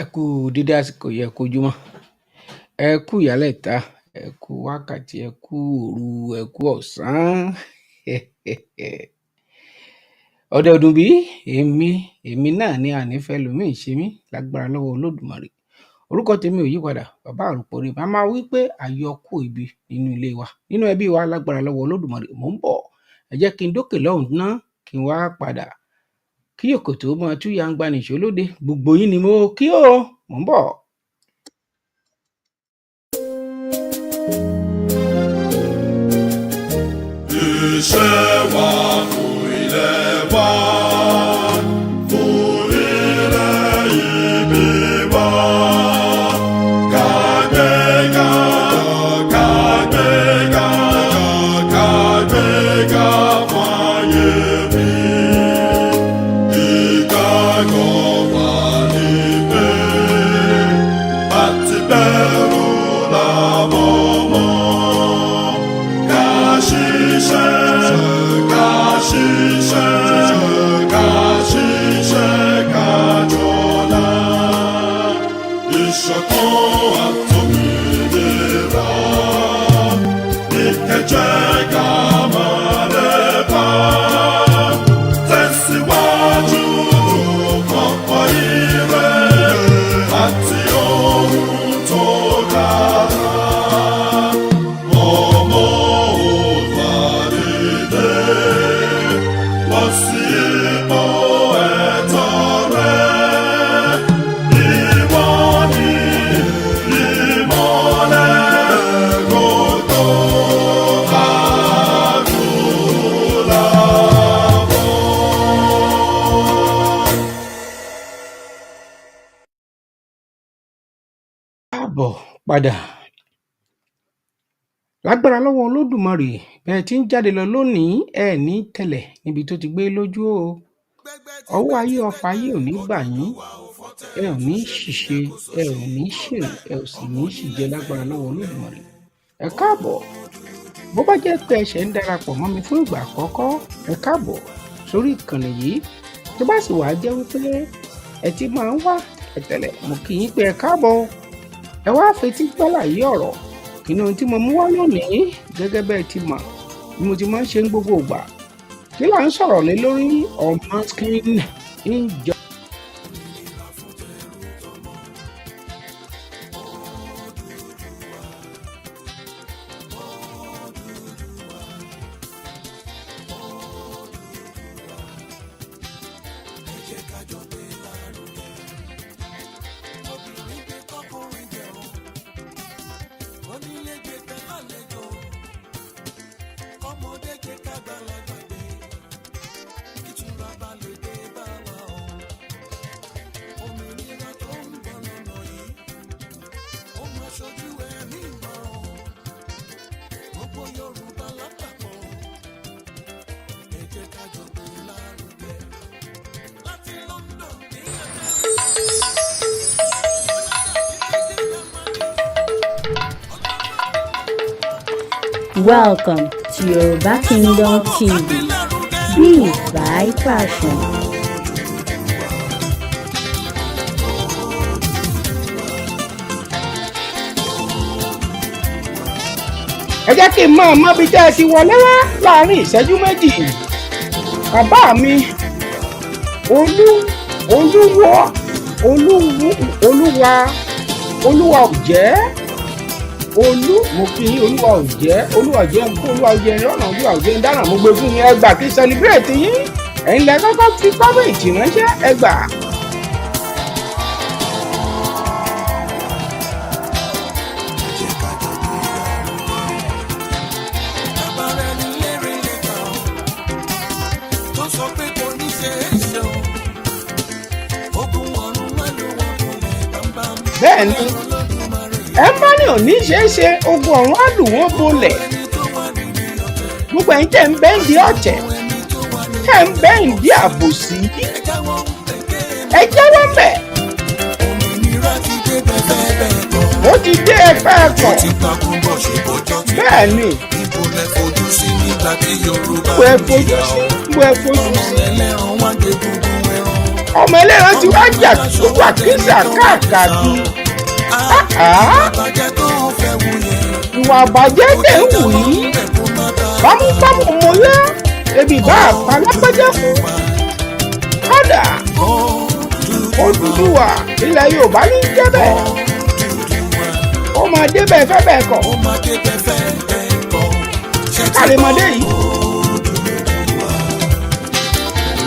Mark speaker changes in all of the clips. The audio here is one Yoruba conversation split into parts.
Speaker 1: Ẹ kú dédé àsìkò yìí, ẹ kú ojúmọ́, ẹ kú ìyálẹ̀ta, ẹ kú wákàtí, ẹ kú òru, ẹ kú ọ̀sán. Ọdẹ ọdún bí èmi náà ni ànífẹ́ lòmíì ṣe mí lágbára lọ́wọ́ Olódùmarè. Orúkọ tèmi ò yí padà, bàbá àròpọ̀rẹ́. Màá máa wí pé àyọkù ibi nínú ilé wa, nínú ẹbí wa lágbára lọ́wọ́ Olódùmarè. Mò ń bọ̀, ẹ jẹ́ kí n dókè lọ́hùn ná kí n wá padà. Kí òkòtó máa tú yangba nìṣó lóde, gbogbo yín ni mo kí o, mò ń bọ̀.
Speaker 2: Iṣẹ́ wa fún ilẹ̀ wa, fún ilẹ̀ ìbí wa. Kàgbéga, kàgbéga, kàgbéga fún ayé mi. Ìgbàgbọ́ wa ni pé àti bẹ̀rù làwọn mọ̀. Ìṣọ̀kan àtòmìnira ní kẹjẹ́ ká máa lépa. Tẹ̀síwájú kọ̀kọ́ ire àti ohun tó dára. Ọmọ òfàdìdé lọ sí ipò ẹ̀tọ́ rẹ̀.
Speaker 1: Káàbọ̀ padà lágbára lọ́wọ́ Olódùmarè. Bẹ́ẹ̀ tí ń jáde lọ lónìí, ẹ ní tẹ̀lẹ̀ níbi tó ti gbé lójú o. Ọwọ́ ayé ọfà ayé ò ní gbà yín, ẹ ò ní ṣìṣe, ẹ ò ní ṣèrè, ẹ ò sì ní ṣìjẹ lágbára lọ́wọ́ Olódùmarè. Ẹ káàbọ̀. Bó bá jẹ́ pé ẹ̀ṣẹ̀ ń darapọ̀ mọ́ mi fún ìgbà àkọ́kọ́, ẹ káàbọ̀ sórí ìkànnì yìí. Tó bá sì wá jẹ́ wípé ẹ ti máa ń wá tẹ́lẹ̀, mo kí yín pé ẹ káàbọ̀. Ẹ wá fetí gbálàyé ọ̀rọ̀ kí ni ohun tí mo mú wá lónìí. Gẹ́gẹ́ bẹ́ẹ̀ ti mọ̀ bí mo ti máa ń ṣe ń gbogbo ìgbà. Kí là ń sọ̀rọ̀ lé lórí? Unmasking ìjọ.
Speaker 3: Welcome to Yoruba Kingdom TV. Be by passion.
Speaker 1: Ẹ jẹ́ kí n máa mọ bí tẹ́ ẹ ti wọlé wá láàrin ìṣẹ́jú méjì. Bàbá mi olúwa ò jẹ́ mo fi olúwa ò jẹ́ ń kó olúwa ò jẹ́ ìrọ̀nà olúwa ò jẹ́ ń dáná mo gbé fún yín. Ẹgbà kí celebrate yín, ẹ̀yin lẹ kọ́kọ́ fi kọ́mẹ̀tì ránṣẹ́. Ẹgbà. Bẹ́ẹ̀ ni ẹ bá ní òní ṣeéṣe, ogun ọ̀run á lù wọ́n bolẹ̀. Gbogbo ẹ̀yin tẹ̀ ń bẹ́ǹdì ọ̀tẹ̀, tẹ̀ ń bẹ́ǹdì àbòsí, ẹ jáwọ́ ńbẹ̀. Ó ti dé ẹ̀fẹ́ ẹ̀kọ́. Bẹ́ẹ̀ ni gbogbo ẹ fojú sí. ọmọ ẹlẹ́ran tí wàá jà lójú àkísà káàkiri. Ìwà àbàjẹ́ dẹ̀ ń wù yí. Bámúbámú mo yá ebi bá àpá lápẹ́jẹ́ fún. Kódà Odùduwà ilẹ̀ Yorùbá ní jẹ́ bẹ́ẹ̀. Ó máa débẹ̀ fẹ́ bẹ́ẹ̀ kọ́. Kàlẹ́mọdé yìí.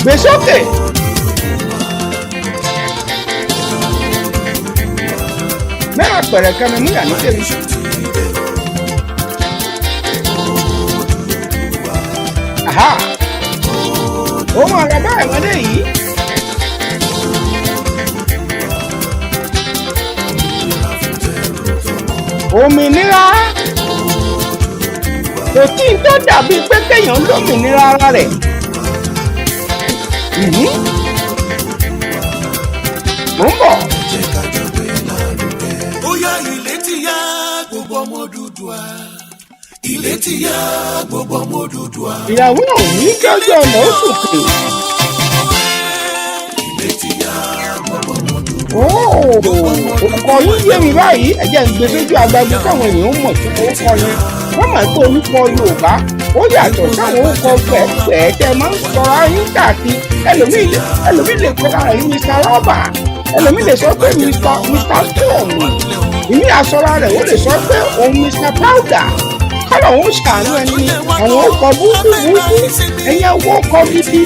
Speaker 1: Gbé sókè. Mẹ́rin pẹ̀rẹ̀ kẹ́mi mú yà ní tèmi. Aha! Ohun àràbá ìwọlé yìí. Òmìnira. Kò tí ń tó dàbí pé kéèyàn lómìnira ara rẹ̀. Mo ń bọ̀.
Speaker 2: Bóyá ilé ti yá gbogbo ọmọ Odùduwà. Ilé ti yá gbogbo ọmọ Odùduwà.
Speaker 1: Ìyàwó ò ní jọjọ ọmọ oṣù kè.
Speaker 2: Ilé ti yá gbogbo ọmọ Odùduwà.
Speaker 1: Orúkọ yín yé mi báyìí, ẹ jẹ́ n gbé sójú agbágbé káwọn èèyàn mọ̀ tó orúkọ yẹn. Wọ́n mọ̀ pé orúkọ Yorùbá ó yàtọ̀ sáwọn orúkọ pẹ̀ẹ́pẹ̀ẹ́ tẹ́ máa ń sọ̀rọ̀ ayín káàkiri. Ẹlòmíì lè kọ́ra rẹ̀ ní Mr. Rọ́bà. Ẹlòmíì lè sọ pé Mr. Stone. Ìmí àsọ̀rọ̀ rẹ̀ ó lè sọ pé òun Mr. Powder. Kọ́lọ̀ òun ṣàánú ẹni ní àwọn ọkọ̀ búkú ẹ̀yẹ owó kọ́ gidi.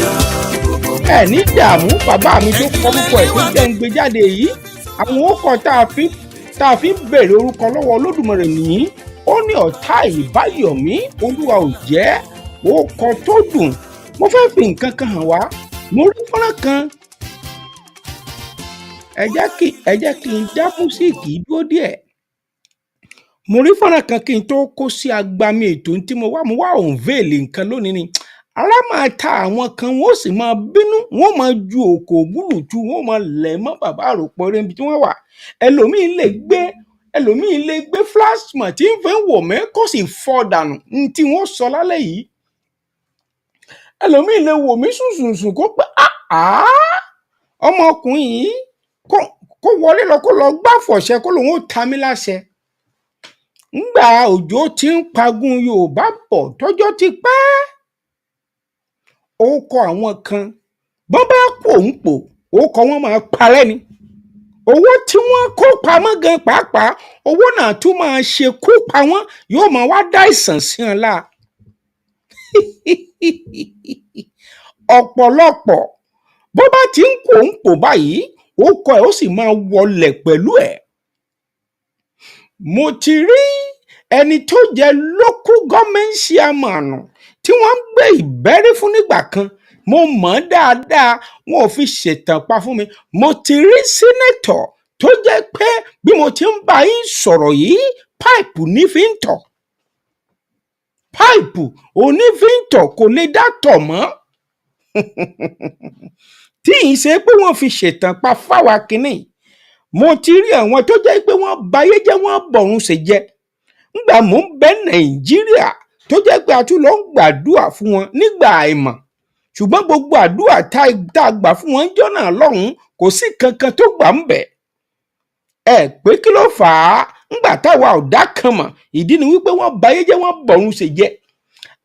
Speaker 1: Ẹ ní dààmú bàbá mi tó kọ́ púpọ̀ ẹ̀ tó jẹ́ ń gbé jáde yìí. Àwọn ọkọ̀ tá a fi bèrè orúkọ lọ́wọ́ Olódùmarè nìyí. Ó ní ọ̀tá ìbáyọ̀mí Olúwa ò jẹ́ orúkọ tó dùn. Mo fẹ́ fi nǹkan kan hàn wá. Mo rí fọ́nrán kan. Ẹ jẹ́ kí n dá músíìkì dúró díẹ̀. Mo rí fọ́nrán kan kí n tó kó sí agbami ètò tí mo wá unveil nǹkan lónìí ni. Ara máa ta àwọn kan, wọ́n sì máa bínú, wọ́n máa ju òkò búlùtù, wọ́n máa lẹ̀ mọ́ bàbá àròpọ̀ rẹ̀ níbi tí wọ́n wà. Ẹlòmíín lè gbé plasma tí ń fẹ́ wò mẹ́ kó sì fọ́ dànù ní tí wọ́n sọ lálẹ́ yìí. Ẹlòmíín lè wò mí sùnsùnsùn kó pé ọmọkùnrin yìí kó wọlé lọ kó lọ gbáfọ̀ṣẹ kó lòun ó ta mí láṣẹ. Ńgbà òjò ti ń pagun Yorùbá bọ̀ tọ́jọ́ ti pẹ́. Orúkọ àwọn kan bọ́n bá pòǹpò orúkọ wọn máa parẹ́ ni. Owó tí wọ́n kó pamọ́ gan pàápàá owó náà tún máa ṣekú pa wọ́n, yóò máa wá dá ìsàn sí wọn láà. Ọ̀pọ̀lọpọ̀ bó bá ti ń pòǹpò báyìí orúkọ ẹ̀ ó sì máa wọlẹ̀ pẹ̀lú ẹ̀. Mo ti rí ẹni tó jẹ́ local government chairman tí wọ́n ń gbé ìbẹ́rí fún nígbà kan. Mo mọ̀ dáadáa, wọn ò fi ṣètàn pa fún mi. Mo ti rí senator tó jẹ́ pé bí mo ti ń bá yín sọ̀rọ̀ yìí páìpù ní fi ń tọ̀. Páìpù òní fi ń tọ̀ kò lè dá tọ̀ mọ́. Tí ì ṣe pé wọ́n fi ṣètàn pa fáwa kínní. Mo ti rí àwọn tó jẹ́ pé wọ́n bayé jẹ́ wọ́n bọ̀run ṣe jẹ́. Ńgbà mò ń bẹ Nàìjíríà tó jẹ́ pé a tún lọ ń gbàdúrà fún wọn nígbà àìmọ̀. Ṣùgbọ́n gbogbo àdúrà tá a gbà fún wọn jọ́nà lọ́hùn kò sí kankan tó gbà ń bẹ̀. Ẹ pé kí ló fà á? Ńgbà táwa ò dá kan mọ̀, ìdí ni wípé wọ́n bayé jẹ́ wọ́n bọ̀run ṣe jẹ́.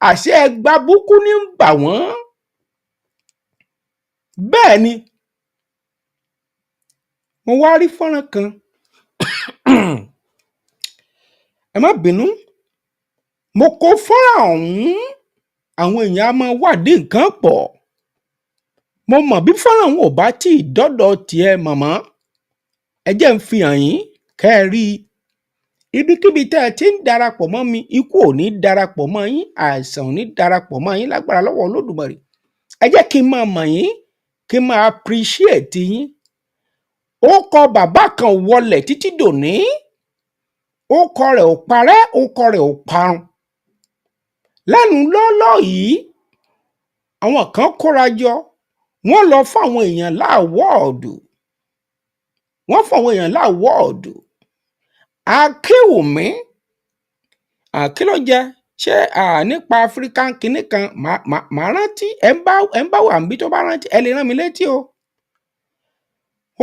Speaker 1: Àṣẹ ẹgbà búkú ní ń bà wọ́n. Bẹ́ẹ̀ ni mo wá rí fọ́nrán kan. Ẹ má bínú. Mo kó fọ́nrán ọ̀hún. Àwọn èèyàn á máa wádìí nǹkan pọ̀. Mo mọ̀ bí fọ́nrán ò bá tí ì dọ́dọ̀ tiẹ̀ màmá. Ẹ jẹ́ ń fi hàn yín kẹ́ ẹ rí i. Ibikíbi tẹ́ ẹ ti ń darapọ̀ mọ́ mi, ikú ò ní darapọ̀ mọ́ yín, àìsàn ò ní darapọ̀ mọ́ yín lágbára lọ́wọ́ Olódùmarè. Ẹ jẹ́ kí n máa mọ̀ yín, kí n máa appreciate yín. Ó kọ bàbá kan wọlẹ̀ títí dòní. Ó kọ rẹ̀ ò parẹ́, ó kọ rẹ̀ ò parun. Lẹ́nu lọ́lọ́ yìí, àwọn kan kóra jọ, wọ́n lọ fún àwọn èèyàn láwọ́ọ̀dù. Akéwùmí, kí ló jẹ? Ṣé nípa African kìíní kan màá rántí? Ẹ ń bá wà níbí tó bá rántí, ẹ lè rán mi létí o.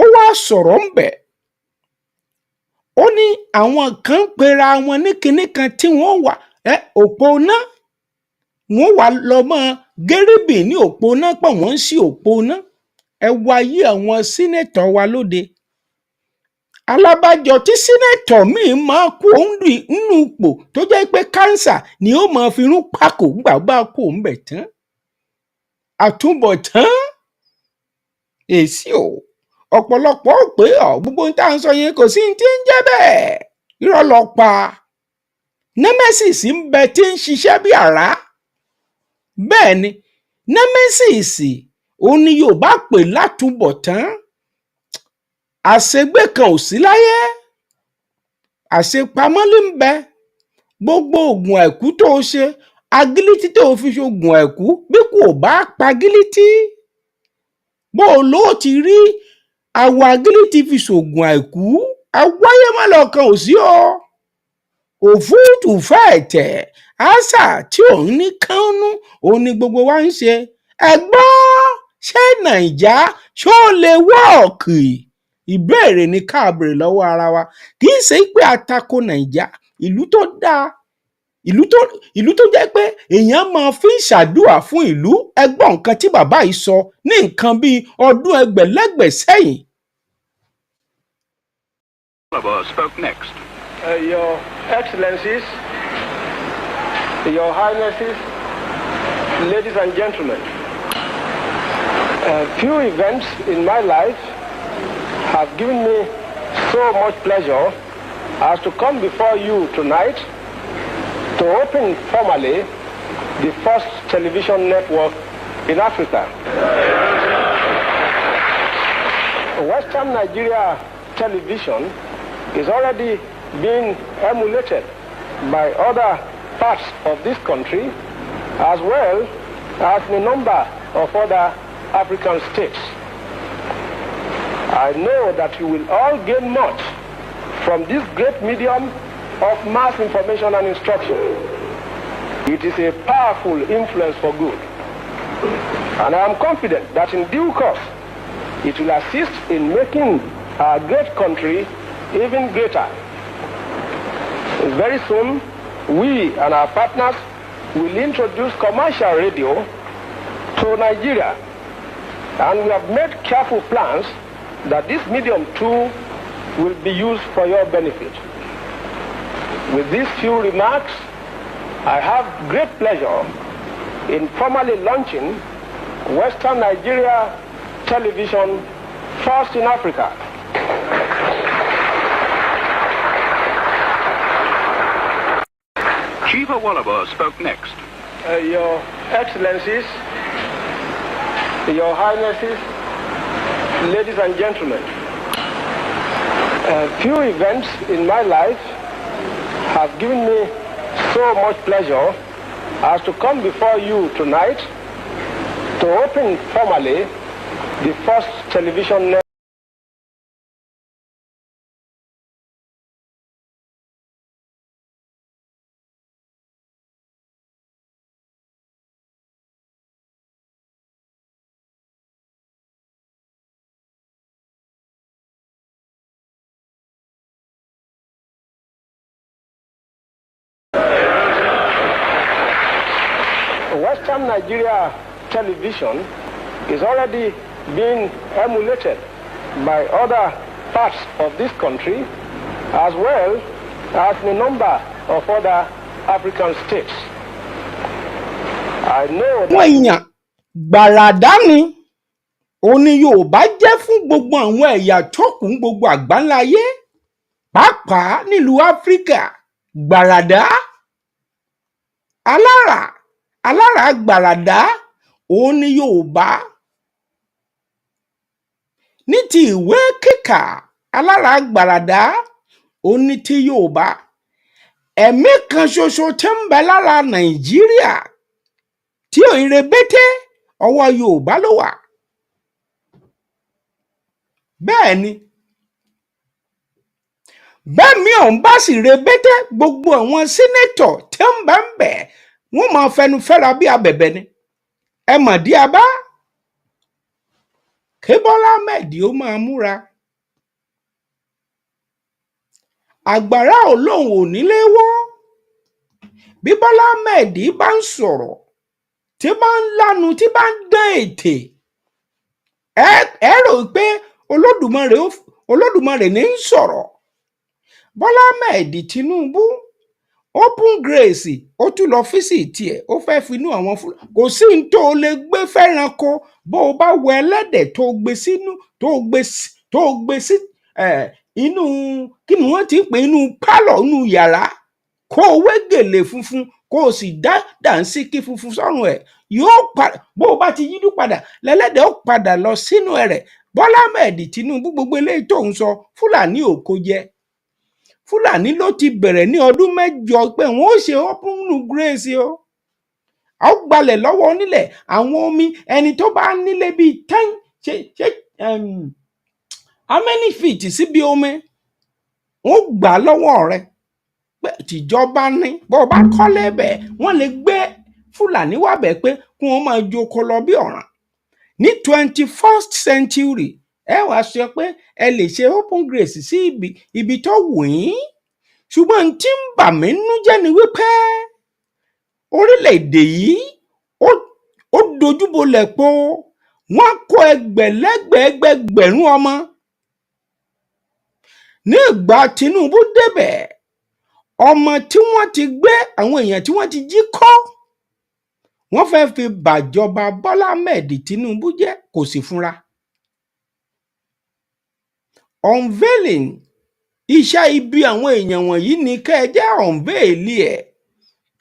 Speaker 1: ó wá sọ̀rọ̀ ńbẹ̀ ó ní àwọn kan pera wọn ní kinní kan tí wọ́n wà òpó náà wọ́n wà lọ mọ́ gẹ́rẹ́bì ní òpó náà pọ̀ wọ́n ń sí òpó náà ẹ wo ayé àwọn sínétọ̀ wa lóde alábàjọ tí sínétọ̀ míì máa kú nínú ipò tó jẹ́ pé kánsà ni ó máa fi rún pákó gbàgbà kó ń bẹ̀ tán àtúbọ̀tán èsì o ọ̀pọ̀lọpọ̀ ó pé gbogbo ohun tá à ń sọ yẹn kò sí ti ń jẹ́ bẹ́ẹ̀ irọ́ lọ pa nemesis ń bẹ tí ń ṣiṣẹ́ bí àrá bẹ́ẹ̀ ni nemesis òun ni Yorùbá pè látúbọ̀tán àṣegbé kan ò sí láyé àṣepamọ́ ló ń bẹ gbogbo oògùn àìkú tó o ṣe agilítí tó o fi ṣoògùn àìkú bí kò bá pagilítí bó o ló ti rí àwọ̀ agilítí fi ṣoògùn àìkú awáyé má lọ́kàn ò sí o òfúùtù fẹ́ẹ̀tẹ̀ àṣà tí òun ní kánú òun ni gbogbo wa ń ṣe ẹ̀gbọ́n ṣé Nàìjà ṣó lè wọ́ọ̀kì ìbéèrè ní káàbèrè lọ́wọ́ ara wa kì í ṣe pé àtakò Nàìjà ìlú tó dáa ìlú tó jẹ́ pé èèyàn máa fi ń ṣàdúrà fún ìlú ẹgbọ́n nǹkan tí bàbá yìí sọ ní nǹkan bíi ọdún ẹgbẹ̀lẹ́gbẹ̀ sẹ́yìn.
Speaker 4: Spoke next.
Speaker 5: Your Excellencies, Your Highnesses, ladies and gentlemen, few events in my life have given me so much pleasure as to come before you tonight to open formally the first television network in Africa. Western Nigeria television is already being emulated by other parts of this country as well as a number of other African states. I know that you will all gain much from this great medium of mass information and instruction. It is a powerful influence for good. And I am confident that in due course, it will assist in making our great country even greater. Very soon, we and our partners will introduce commercial radio to Nigeria. And we have made careful plans that this medium too will be used for your benefit. With these few remarks, I have great pleasure in formally launching Western Nigeria television first in Africa.
Speaker 4: Chief Awolowo spoke next.
Speaker 5: Your Excellencies, Your Highnesses, ladies and gentlemen, few events in my life have given me so much pleasure as to come before you tonight to open formally the first television network. Western Nigeria television is already being emulated by other parts of this country as well as a number of other African states. I know that...
Speaker 1: àwọn èèyàn gbàràdá ni òun ni Yorùbá jẹ́ fún gbogbo àwọn ẹ̀yà tó kù ní gbogbo àgbáńlá ayé pàápàá nílùú Áfíríkà gbàràdá alára gbàràdá òun ni Yorùbá ní ti ìwé kíkà alára gbàràdá òun ni ti Yorùbá ẹ̀mí kan ṣoṣo tí ń bẹ lára Nàìjíríà tí ò ń rebété ọwọ́ Yorùbá ló wà bẹ́ẹ̀ ni bẹ́ẹ̀ mi ò ń bá sì rebété gbogbo àwọn sínétọ̀ tí ń bẹ ń bẹ̀ wọ́n máa fẹnu fẹ́ra bí abẹ̀bẹ̀ ni ẹ mọ̀ dí abá kí Bọ́lá Ahmed ó máa múra. Àgbàrá ò lóun ò nílé wọ́. Bí Bọ́lá Ahmed bá ń sọ̀rọ̀, tí bá ń lánu, tí bá ń dán ètè, ẹ rò pé Olódùmarè ní ń sọ̀rọ̀. Bọ́lá Ahmed Tinubu open grace, ó tún lọ físìtì ẹ̀, ó fẹ́ finú àwọn Fúlàní. Kò sí ní tó lè gbé fẹ́ranko bó o bá wọ ẹlẹ́dẹ̀ tó gbé sínú, tó gbé sí inú, kí ni wọ́n ti ń pè, inú pálọ̀, inú yàrá, kó o wé gèlè funfun, kó o sì dá dànsíkí funfun sọ́rùn ẹ̀, yóò padà, bó o bá ti yídú padà, lẹ́lẹ́dẹ̀ ó padà lọ sínú ẹ̀rẹ̀. Bọ́lá Ahmed Tinubu, gbogbo eléyìí tó ń sọ, Fúlàní ò kó jẹ. Fúlàní ló ti bẹ̀rẹ̀ ní ọdún 8 pé wọ́n ó ṣe open grace o. A ó gbalẹ̀ lọ́wọ́ onílẹ̀, àwọn omi, ẹni tó bá nílé bíi 10 how many feet síbi omi, wọ́n gbà lọ́wọ́ rẹ̀. Tìjọba ní bó bá kọ́lé bẹ̀, wọ́n lè gbé Fúlàní wá bẹ̀ pé kí wọ́n máa jókòó lọ bí ọ̀ràn. Ní 21st century, ẹ wá sọ pé ẹ lè ṣe open grace sí ibi tó wù yín. Ṣùgbọ́n tí ń bà mí nínú jẹ́ ni wípé orílẹ̀-èdè yìí ó dojúbolẹ̀ po. Wọ́n kó ẹgbẹ̀rún ọmọ. Ní ìgbà Tinubu débẹ̀, ọmọ tí wọ́n ti gbé, àwọn èèyàn tí wọ́n ti jí kọ́, wọ́n fẹ́ fi bàjọba Bọ́lá Ahmed Tinubu jẹ́, kò sì fúnra. Unveiling, iṣẹ́ ibi àwọn èèyàn wọ̀nyí ni kẹ́ ẹ jẹ́ unveil ẹ̀,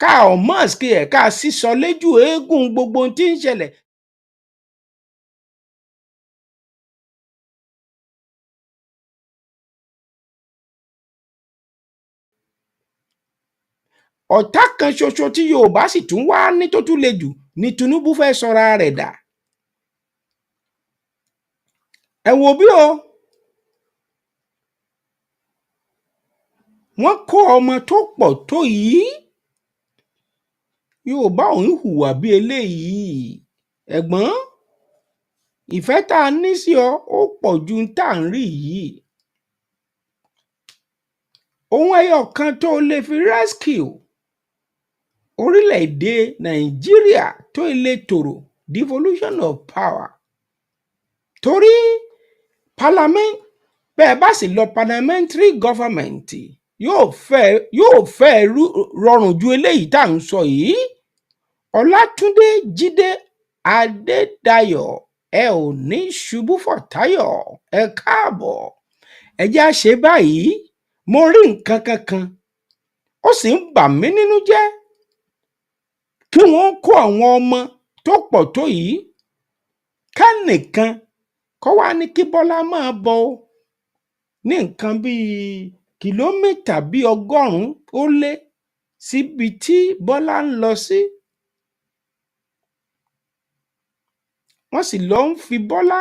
Speaker 1: ká unmask ẹ̀, ká sísọ lójú eégún gbogbo tí ń ṣẹlẹ̀. Ọ̀tá kan ṣoṣo tí Yorùbá sì tún wá ní tó tún le jù ni Tinubu fẹ́ sọra rẹ̀ dà. Ẹ wo bí o, wọ́n kó ọmọ tó pọ̀ tó yìí. Yorùbá ò ń hùwà bí eléyìí. Ẹ̀gbọ́n, ìfẹ́ tá a ní sí ọ ó pọ̀ ju tá à ń rí yìí. Ohun ẹyọ kan tó lè fi rescue orílẹ̀-èdè Nàìjíríà tó ilé tòrò, devolution of power. Torí parliament, bẹ́ẹ̀ bá sì lọ parliamentary government, yóò fẹ́ rọrùn ju eléyìí tá à ń sọ yìí. Ọlátúndé Jídé Adédayọ̀, ẹ ò ní ṣubú fọ̀táyọ̀, ẹ káàbọ̀. Ẹ jẹ́ á ṣe báyìí. Mo rí nǹkan kankan, ó sì ń bà mí nínú jẹ́ kí wọ́n kó àwọn ọmọ tó pọ̀ tó yìí, kẹ́nìkan kó wá ní kí Bọ́lá máa bọ̀ ní nǹkan bíi kìlómítà bíi 100 ó lé síbi tí Bọ́lá ń lọ sí. Wọ́n sì lọ ń fi Bọ́lá,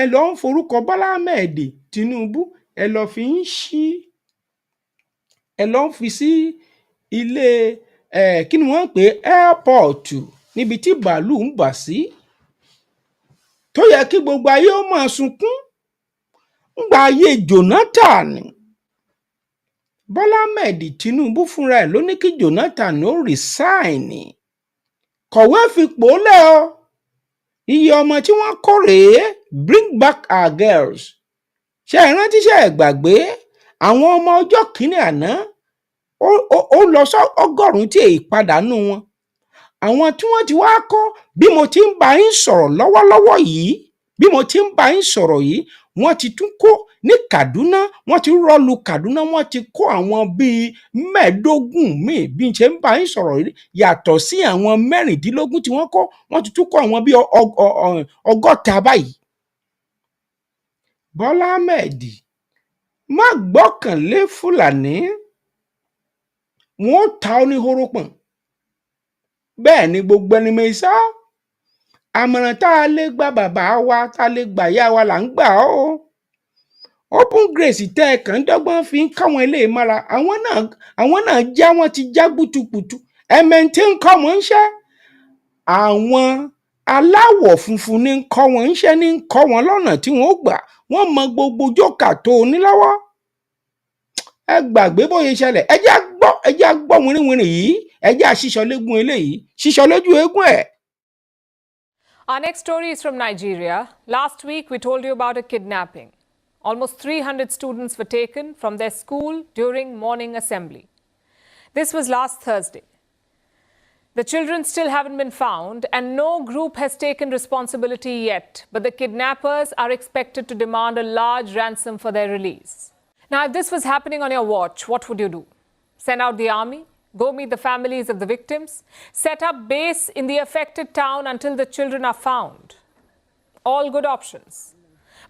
Speaker 1: ẹ lọ ń forúkọ Bọ́lá Ahmed Tinubu, ẹ lọ fi ń ṣí, ẹ lọ ń fi sí ilé kí ni wọ́n ń pè, airport, níbi tí bàálù ń bà sí, tó yẹ kí gbogbo ayé ó máa sunkún. Ńgbà ayé Jonathan, Bọ́lá Ahmed Tinubu fúnra ẹ̀ ló ní kí Jonathan ó resign, kọ̀wé fipò lẹ̀ o. Iye ọmọ tí wọ́n kó rèé, bring back our girls. Ṣé ẹ rántí, ṣé ẹ gbàgbé àwọn ọmọ ọjọ́ kìíní àná, ó lọ sọ 100 tí èyí padànù wọn. Àwọn tí wọ́n ti wá kọ́, bí mo ti ń bá yín sọ̀rọ̀ lọ́wọ́lọ́wọ́ yìí, bí mo ti ń bá yín sọ̀rọ̀ yìí, wọ́n ti tún kó ní Kaduna, wọ́n ti rọ́ọ̀lù Kaduna, wọ́n ti kó àwọn bíi 15 míì bí n ṣe ń bá yín sọ̀rọ̀ yìí, yàtọ̀ sí àwọn 16 tí wọ́n kọ́, wọ́n ti tún kó àwọn bíi 60 báyìí. Bọ́lá Ahmed, má gbọ́kànlé Fúlàní, wọ́n ó ta ọ́ ní horópọ̀n. Bẹ́ẹ̀ ni gbogbo ẹni mi sọ, àmọ̀ràn tá a lè gba bàbá wa, tá a lè gbà yá wa là ń gbà ọ́. Open grace tẹ́ ẹ kàn dọ́gbọ́n fi ń káwọn eléyìí mára, àwọn náà wọ́n ti já gbútupùtu. Ẹ̀mẹ̀ tí ń kọ́ mọ́ ń ṣẹ́. Àwọn aláwọ̀ funfun ní ń kọ́ wọn ńṣẹ́ ní ń kọ́ wọn lọ́nà tí wọ́n ó gbà wọ́n mọ gbogbo jókà tó o ní lọ́wọ́. ẹ gbàgbé bóyá ṣẹlẹ̀ ẹ jẹ́ á gbọ́ wìrìwìrì yìí ẹ jẹ́ á ṣíṣọ lójú eléyìí ṣíṣọ lójú eégún ẹ̀.
Speaker 6: Our next story is from Nigeria. Last week we told you about a kidnapping. Almost 300 students were taken from their school during morning assembly. This was last Thursday. The children still haven't been found and no group has taken responsibility yet, but the kidnappers are expected to demand a large ransom for their release. Now, if this was happening on your watch, what would you do? Send out the army? Go meet the families of the victims? Set up base in the affected town until the children are found? All good options.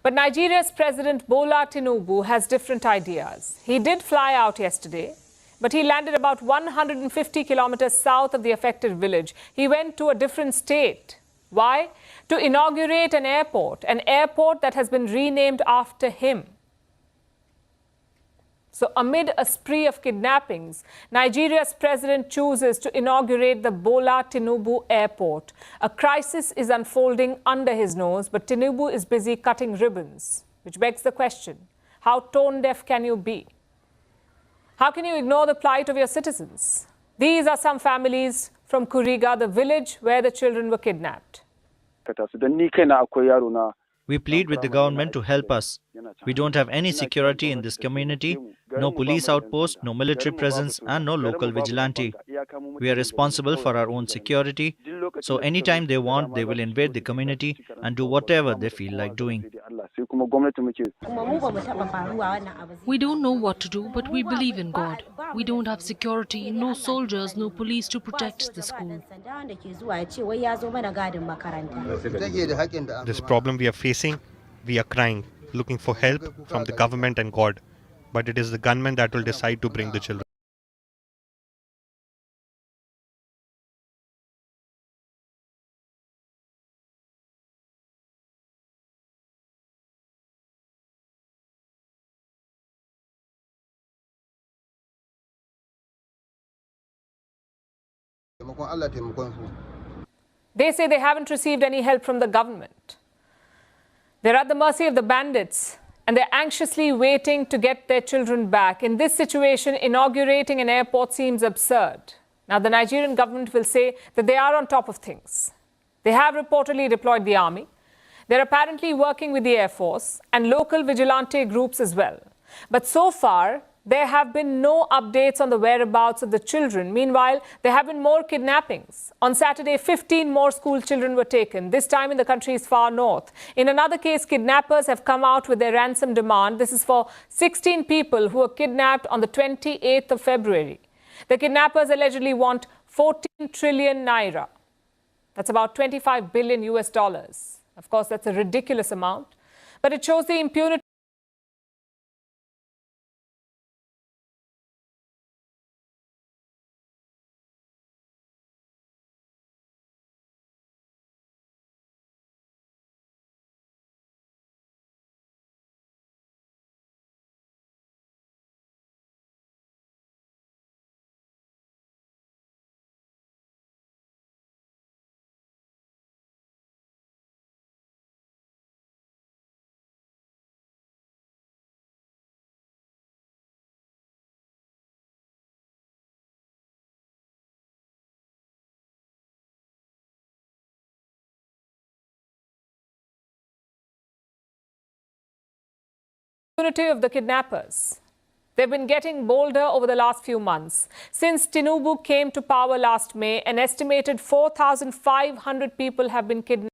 Speaker 6: But Nigeria's President Bola Tinubu has different ideas. He did fly out yesterday, but he landed about 150 kilometers south of the affected village. He went to a different state. Why? To inaugurate an airport that has been renamed after him. So amid a spree of kidnappings, Nigeria's president chooses to inaugurate the Bola Tinubu airport. A crisis is unfolding under his nose, but Tinubu is busy cutting ribbons, which begs the question, how tone-deaf can you be? How can you ignore the plight of your citizens? These are some families from Kuriga, the village where the children were kidnapped.
Speaker 7: We plead with the government to help us. We don't have any security in this community, no police outpost, no military presence, and no local vigilante. We are responsible for our own security, so anytime they want, they will invade the community and do whatever they feel like doing.
Speaker 8: We don't know what to do, but we believe in God. We don't have security, no soldiers, no police to protect the school.
Speaker 9: This problem we are facing, we are crying, looking for help from the government and God. But it is the gunmen that will decide to bring the children.
Speaker 6: They say they haven't received any help from the government. They're at the mercy of the bandits, and they're anxiously waiting to get their children back. In this situation, inaugurating an airport seems absurd. Now, the Nigerian government will say that they are on top of things. They have reportedly deployed the army. They're apparently working with the Air Force and local vigilante groups as well. But so far, there have been no updates on the whereabouts of the children. Meanwhile, there have been more kidnappings. On Saturday, 15 more school children were taken, this time in the country's far north. In another case, kidnappers have come out with their ransom demand. This is for 16 people who were kidnapped on the 28th of February. The kidnappers allegedly want 14 trillion naira. That's about 25 billion US dollars. Of course, that's a ridiculous amount, but it shows the impunity of the kidnappers. They've been getting bolder over the last few months. Since Tinubu came to power last May, an estimated 4,500 people have been kidnapped.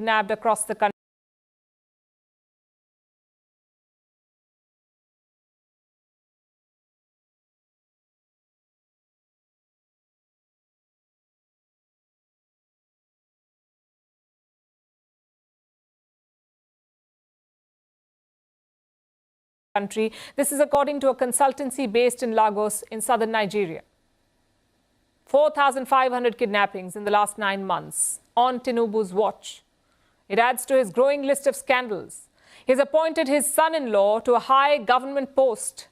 Speaker 6: Kidnapped across the country. This is according to a consultancy based in Lagos in southern Nigeria. 4,500 kidnappings in the last 9 months on Tinubu's watch. It adds to his growing list of scandals. He's appointed his son-in-law to a high government post.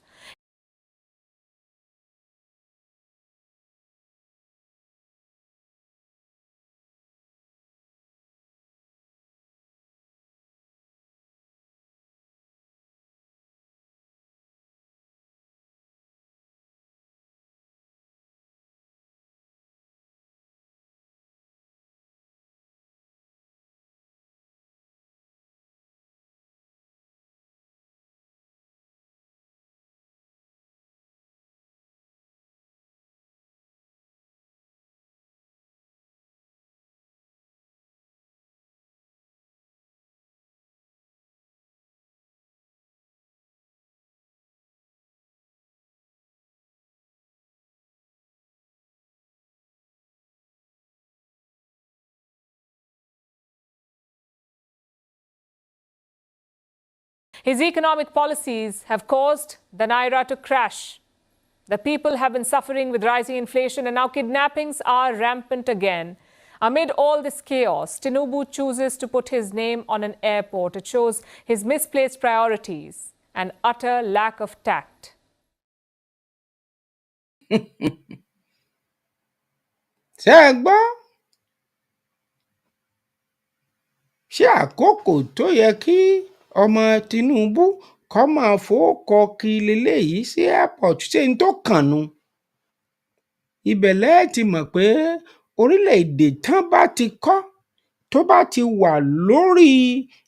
Speaker 6: His economic policies have caused the Naira to crash. The people have been suffering with rising inflation, and now kidnappings are rampant again. Amid all this chaos, Tinubu chooses to put his name on an airport. It shows his misplaced priorities and utter lack of tact.
Speaker 1: ṣé ẹ gbọ́? ṣé àkókò tó yẹ kí ọmọ Tinubu kó máa fowókọ kiri leléyìí sí airport ṣé n tó kàn nu? ibẹ̀ lẹ́ẹ̀ ti mọ̀ pé orílẹ̀-èdè tán bá ti kọ́ tó bá ti wà lórí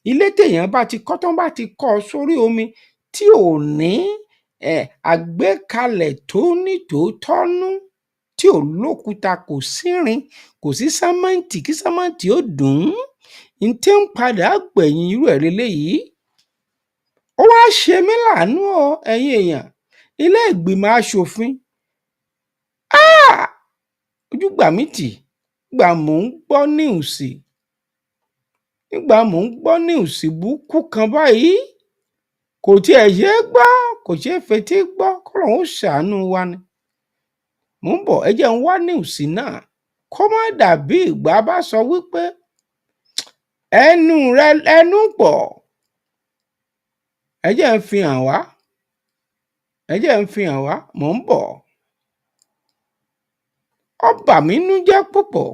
Speaker 1: ilé téèyàn bá ti kọ́ tán bá ti kọ́ ọ sórí omi tí ò ní àgbékalẹ̀ tó ní tòótọ́ nú, tí ò lókúta, kò sírin, kò sí sámẹ́ǹtì kí sámẹ́ǹtì ó dùn ún, n tí ń padà gbẹ̀yìn irú ẹ̀ leléyìí. ó wá ṣe mí láàánú o ẹ̀yin èèyàn, ilé ìgbìmọ̀ aṣòfin ojú gbà mí tì nígbà mò ń gbọ́ níwùsì burúkú kan báyìí, kò tiẹ̀ ṣeé gbọ́, kò ṣeé fetí gbọ́, kọ́lọ́run ó ṣàánú wa ni. mò ń bọ̀, ẹ jẹ́ n wá níwùsì náà kó má dàbí ìgbà bá sọ wípé ẹnu rẹ ẹnu pọ̀. ẹ jẹ́ n fi hàn wá, mò ń bọ̀. ó bà mí nú jẹ́ púpọ̀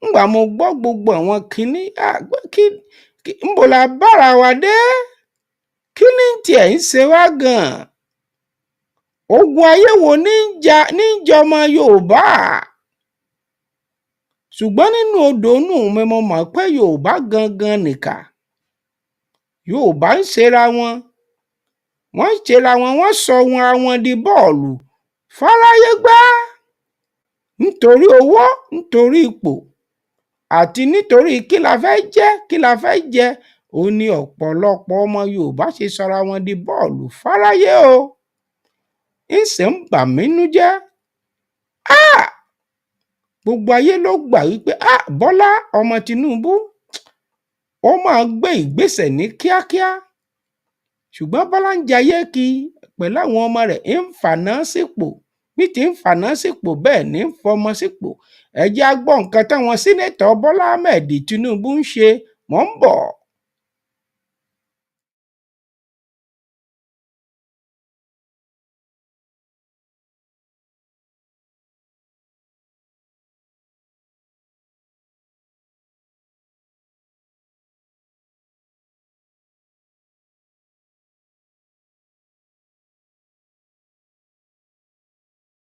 Speaker 1: ńgbà mo gbọ́ gbogbo àwọn kinní ńbo la bára wa dé, kí ni tiẹ̀ ń ṣe wá gan-an? ogun ayé wo ní ń jọmọ Yorùbá? ṣùgbọ́n nínú odò inú mi mo mọ̀ pé Yorùbá gangan nìkà. Yorùbá ń ṣera wọn, wọ́n sọ wọn di bọ́ọ̀lù fáráyé gbá nítorí owó, nítorí ipò, àti nítorí kí la fẹ́ jẹ òun ni ọ̀pọ̀lọpọ̀ ọmọ Yorùbá ṣe sọra wọn di bọ́ọ̀lù fáráyé o. ń sì ń bà mí nú jẹ́. gbogbo ayé ló gbà wípé Bọ́lá ọmọ Tinubu ó máa gbé ìgbésẹ̀ ní kíákíá, ṣùgbọ́n Bọ́lá ń jayé kí pẹ̀lú àwọn ọmọ rẹ̀, ń fàná sípò, bí ti ń fàná sípò bẹ́ẹ̀ ní ń fọmọ sípò. ẹ jẹ́ á gbọ́ nǹkan táwọn sínétọ̀ Bọ́lá Ahmed Tinubu ń ṣe. mò ń bọ̀.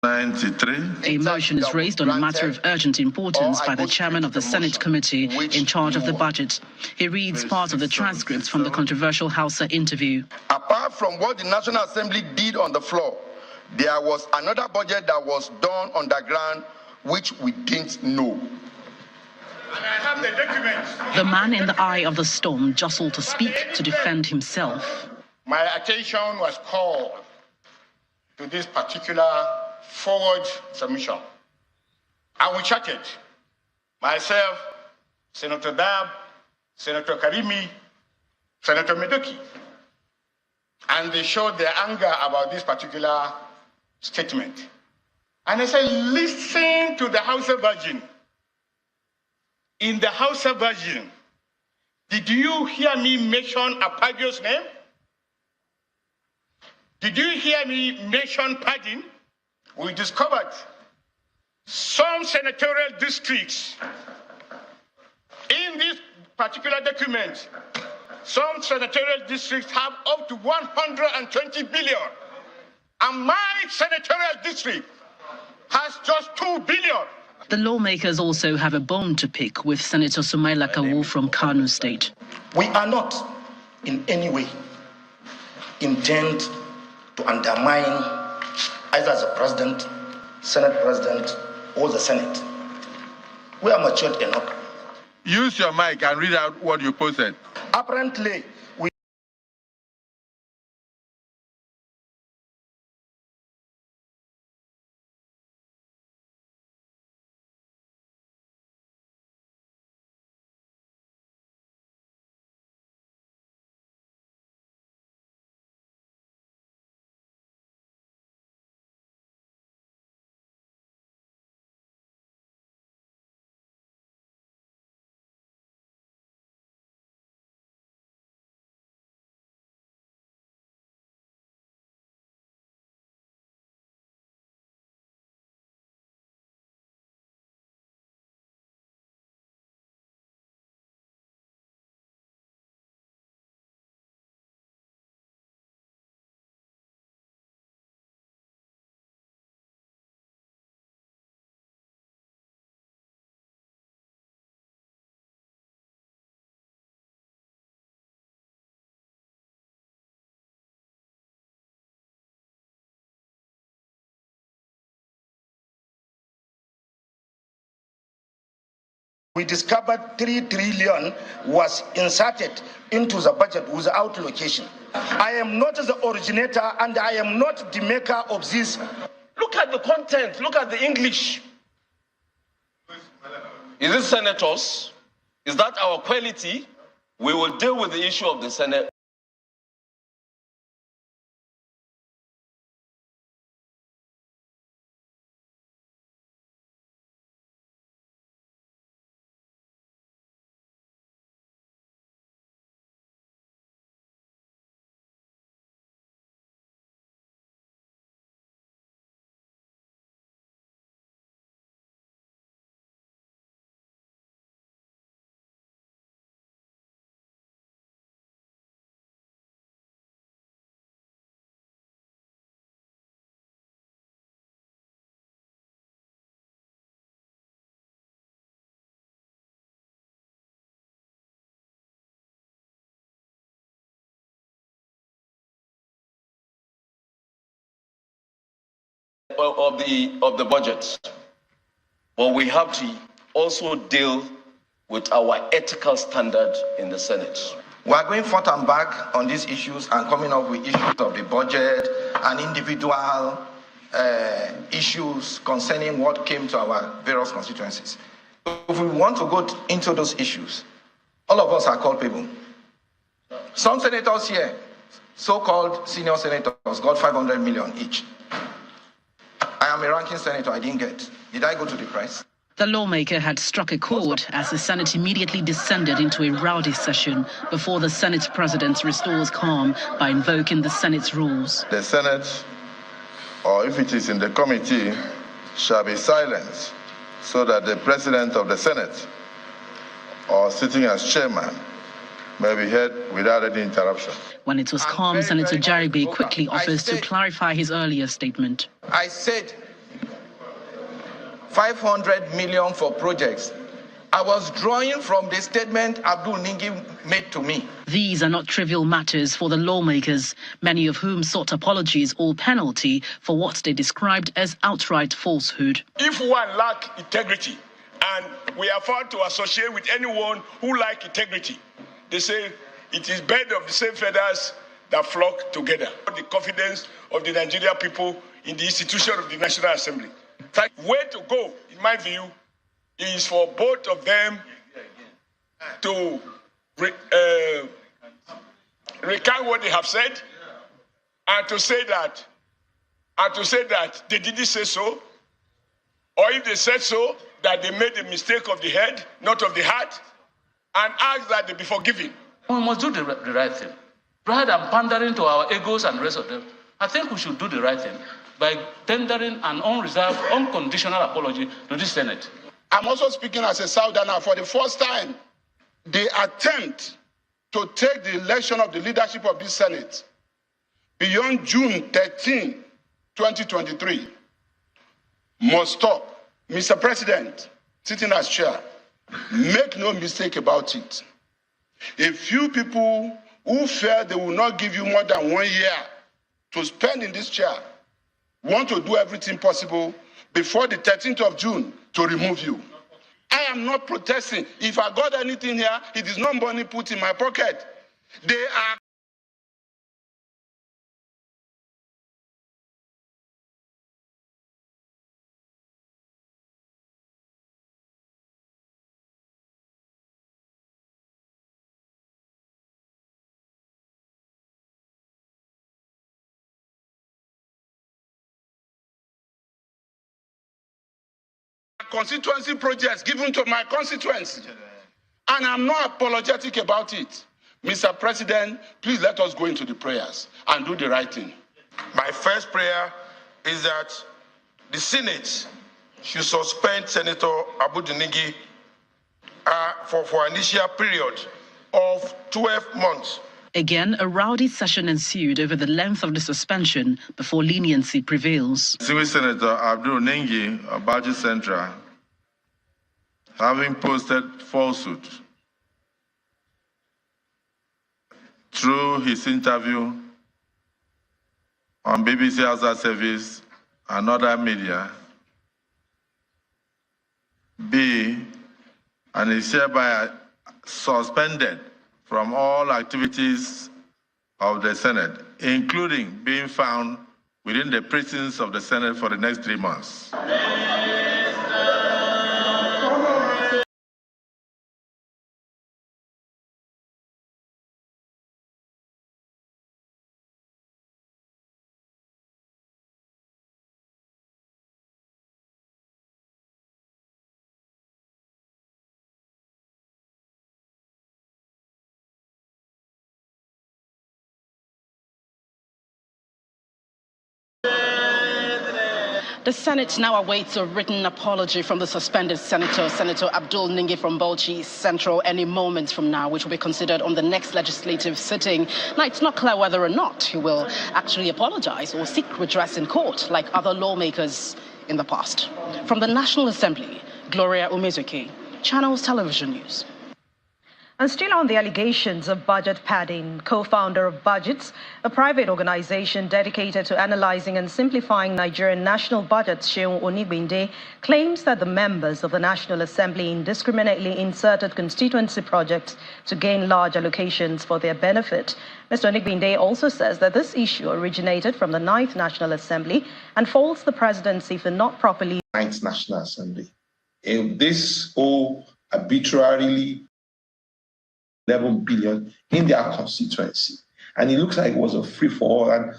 Speaker 10: A motion is raised on a matter of urgent importance by the chairman of the Senate committee in charge of the budget. He reads part of the transcripts from the controversial Hausa interview.
Speaker 11: Apart from what the National Assembly did on the floor, there was another budget that was done underground which we didn't know. have the documents.
Speaker 10: The man in the eye of the storm jostled to speak to defend himself.
Speaker 11: My attention was called to this particular forward submission. And we chatted. Myself, Senator Dab, Senator Karimi, Senator Medoki. And they showed their anger about this particular statement. And I said, listen to the Hausa Virgin. In the Hausa Virgin, did you hear me mention Akpabio's name? Did you hear me mention Padin? We discovered some senatorial districts in this particular document. Some senatorial districts have up to 120 billion. And my senatorial district has just 2 billion.
Speaker 10: The lawmakers also have a bone to pick with Senator Sumaila Kawu from Kano State.
Speaker 11: We are not in any way intent to undermine either the president, Senate president, or the Senate. We are matured enough.
Speaker 12: Use your mic and read out what you posted.
Speaker 11: Apparently, we discovered 3 trillion was inserted into the budget without location. I am not the originator and I am not the maker of this.
Speaker 13: Look at the content, look at the English. Is it senators? Is that our quality? We will deal with the issue of the Senate. Of the budget, but we have to also deal with our ethical standard in the Senate.
Speaker 11: We are going forth and back on these issues and coming up with issues of the budget and individual issues concerning what came to our various constituencies. If we want to go into those issues, all of us are culpable. Some senators here, so-called senior senators, got 500 million each. I am a ranking senator, I didn't get. Did I go to the press?
Speaker 10: The lawmaker had struck a chord as the Senate immediately descended into a rowdy session before the Senate president restores calm by invoking the Senate's rules.
Speaker 12: The Senate, or if it is in the committee, shall be silenced so that the president of the Senate, or sitting as chairman, may be heard without any interruption.
Speaker 10: When it was calm, Senator Jaribe quickly offers to clarify his earlier statement.
Speaker 11: I said 500 million for projects. I was drawing from the statement Abdul Ningi made to me.
Speaker 10: These are not trivial matters for the lawmakers, many of whom sought apologies or penalty for what they described as outright falsehood.
Speaker 11: If one lacks integrity And we are fond to associate with anyone who like integrity. They say it is birds of the same feathers that flock together. The confidence of the Nigerian people in the institution of the National Assembly. The way to go, in my view, is for both of them to recount what they have said and to say that they didn't say so, or if they said so, that they made a mistake of the head, not of the heart, and ask that they be forgiven.
Speaker 14: We must do the right thing. Rather than pandering to our egos and the rest of them, I think we should do the right thing by tendering an unreserved, unconditional apology to the Senate.
Speaker 11: I'm also speaking as a Southerner. For the first time, the attempt to take the election of the leadership of this Senate beyond June 13, 2023 must stop. Mr. President, sitting as chair, make no mistake about it. A few people who fear they will not give you more than 1 year to spend in this chair want to do everything possible before the 13th of June to remove you. I am not protesting. If I got anything here, it is not money put in my pocket. They are constituency projects given to my constituents, and I'm not apologetic about it. Mr. President, please let us go into the prayers and do the right thing. My first prayer is that the Senate should suspend Senator Abudinigi for an initial period of 12 months.
Speaker 10: Again, a rowdy session ensued over the length of the suspension before leniency prevails.
Speaker 12: Civil Senator Abdul Nengi of Baji Central, having posted falsehood through his interview on BBC Hausa Service and other media, and is hereby suspended from all activities of the Senate, including being found within the precincts of the Senate for the next 3 months.
Speaker 10: The Senate now awaits a written apology from the suspended Senator Abdul Nengi from Bauchi Central any moment from now, which will be considered on the next legislative sitting. Now, it's not clear whether or not he will actually apologize or seek redress in court like other lawmakers in the past. From the National Assembly, Gloria Umezuke, Channels Television News.
Speaker 15: And still on the allegations of budget padding, co-founder of Budgets, a private organization dedicated to analyzing and simplifying Nigerian national budgets, Seun Onigbinde, claims that the members of the National Assembly indiscriminately inserted constituency projects to gain large allocations for their benefit. Mr. Onigbinde also says that this issue originated from the 9th National Assembly and faults the presidency for not properly...
Speaker 16: 9th National Assembly. If this all arbitrarily 11 billion in their constituency. And it looks like it was a free-for-all. And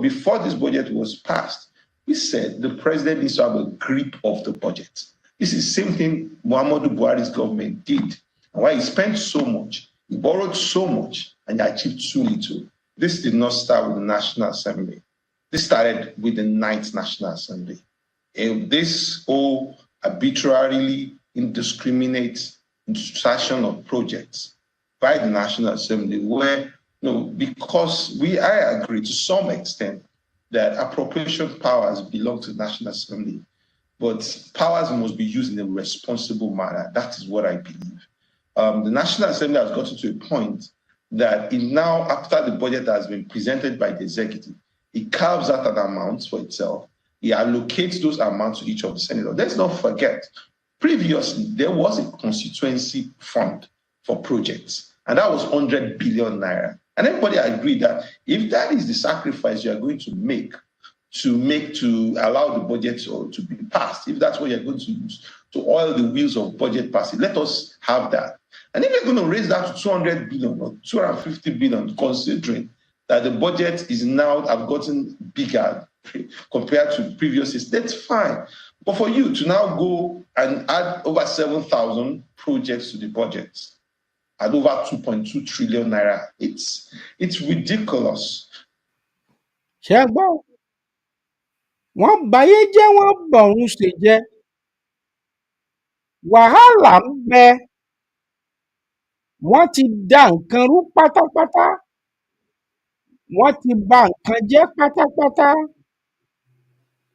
Speaker 16: before this budget was passed, we said the president needs to have a grip of the budget. This is the same thing Muhammadu Buhari's government did. And why he spent so much, he borrowed so much, and he achieved so little. This did not start with the National Assembly. This started with the 9th National Assembly. If this all arbitrarily indiscriminate insertion of projects by the National Assembly, where, because I agree to some extent that appropriation powers belong to the National Assembly, but powers must be used in a responsible manner. That is what I believe. The National Assembly has gotten to a point that now, after the budget has been presented by the executive, it carves out an amount for itself. It allocates those amounts to each of the senators. Let's not forget, Previously, there was a constituency fund for projects, and that was 100 billion naira. And everybody agreed that if that is the sacrifice you are going to make to allow the budget to be passed, if that's what you're going to use to oil the wheels of budget passing, let us have that. And if you're going to raise that to 200 billion or 250 billion, considering that the budget is now have gotten bigger compared to previous years, that's fine. But for you to now go and add over 7,000 projects to the budget at over 2.2 trillion naira, it's ridiculous.
Speaker 1: Ṣẹ́gbọ́n, wọ́n bayé jẹ́ wọ́n bọ̀run ṣe jẹ́. Wàhálà ń bẹ. Wọ́n ti da nǹkan rú pátápátá. Wọ́n ti ba nǹkan jẹ́ pátápátá.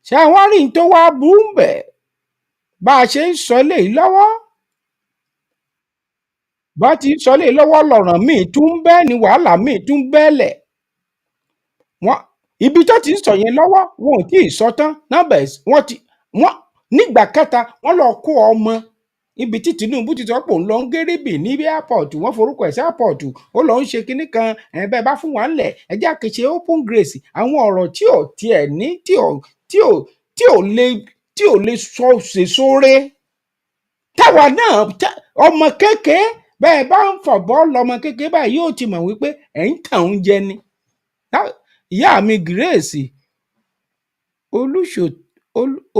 Speaker 1: Ṣé wọ́n rí n tó wá burú ńbẹ̀? Bá a ṣe ń sọ eléyìí lọ́wọ́. Bá ti ń sọ eléyìí lọ́wọ́ lọ̀ràn míì tún ń bẹ́ ni wàhálà míì tún ń bẹ́lẹ̀. Ibi tó ti ń sọ yẹn lọ́wọ́ wọn ò tí ì sọ tán. Nígbà kẹta wọ́n lọ kó ọmọ ibi tí Tinubu ti sọ pé òun lọ ń gérébì ní airport, wọ́n forúkọ ẹ̀ sí airport, ó lọ ń ṣe kinní kan, bẹ́ẹ̀ bá fún wa ńlẹ̀ ẹ jẹ́ kí ṣe open grace, àwọn ọ̀rọ̀ tí ò tiẹ̀ ní tí ò lè sọ sèsóre. Táwa náà ọmọ kékeré bẹ́ẹ̀ bá ń fọ̀bọ́ lọmọ kékeré báyìí yóò ti mọ̀ wípé ẹ̀ ń tàn ń jẹ ni. Ìyá mi Grace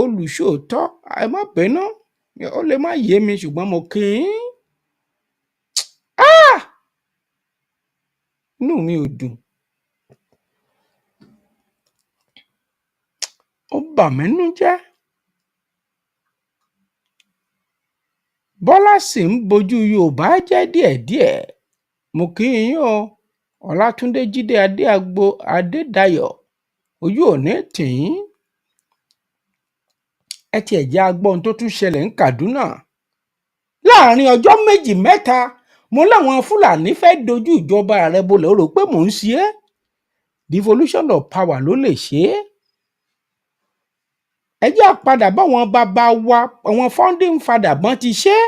Speaker 1: olùṣòótọ́, ẹ má bínú, ó lè má yé mi ṣùgbọ́n mo kí í. Inú mi ò dùn. Ó bà mí nú jẹ́. Bọ́lá sì ń bojú Yorùbá jẹ́ díẹ̀díẹ̀. Mo kí yín o. Ọlátúndé Jídé Adédayọ̀, ojú ò ní tì yín. Ẹ tiẹ̀ jẹ́ a gbọ́ ohun tó tún ṣẹlẹ̀ ní Kaduna. Láàárín ọjọ́ méjì mẹ́ta, mo láwọn Fúlàní fẹ́ dojú ìjọba ààrẹ bolẹ̀, ó rò pé mò ń ṣe é. Devolution of power ló lè ṣe é. Ẹ jẹ́ àpadà báwọn bàbá wa, àwọn founding father bọ́n ti ṣe é.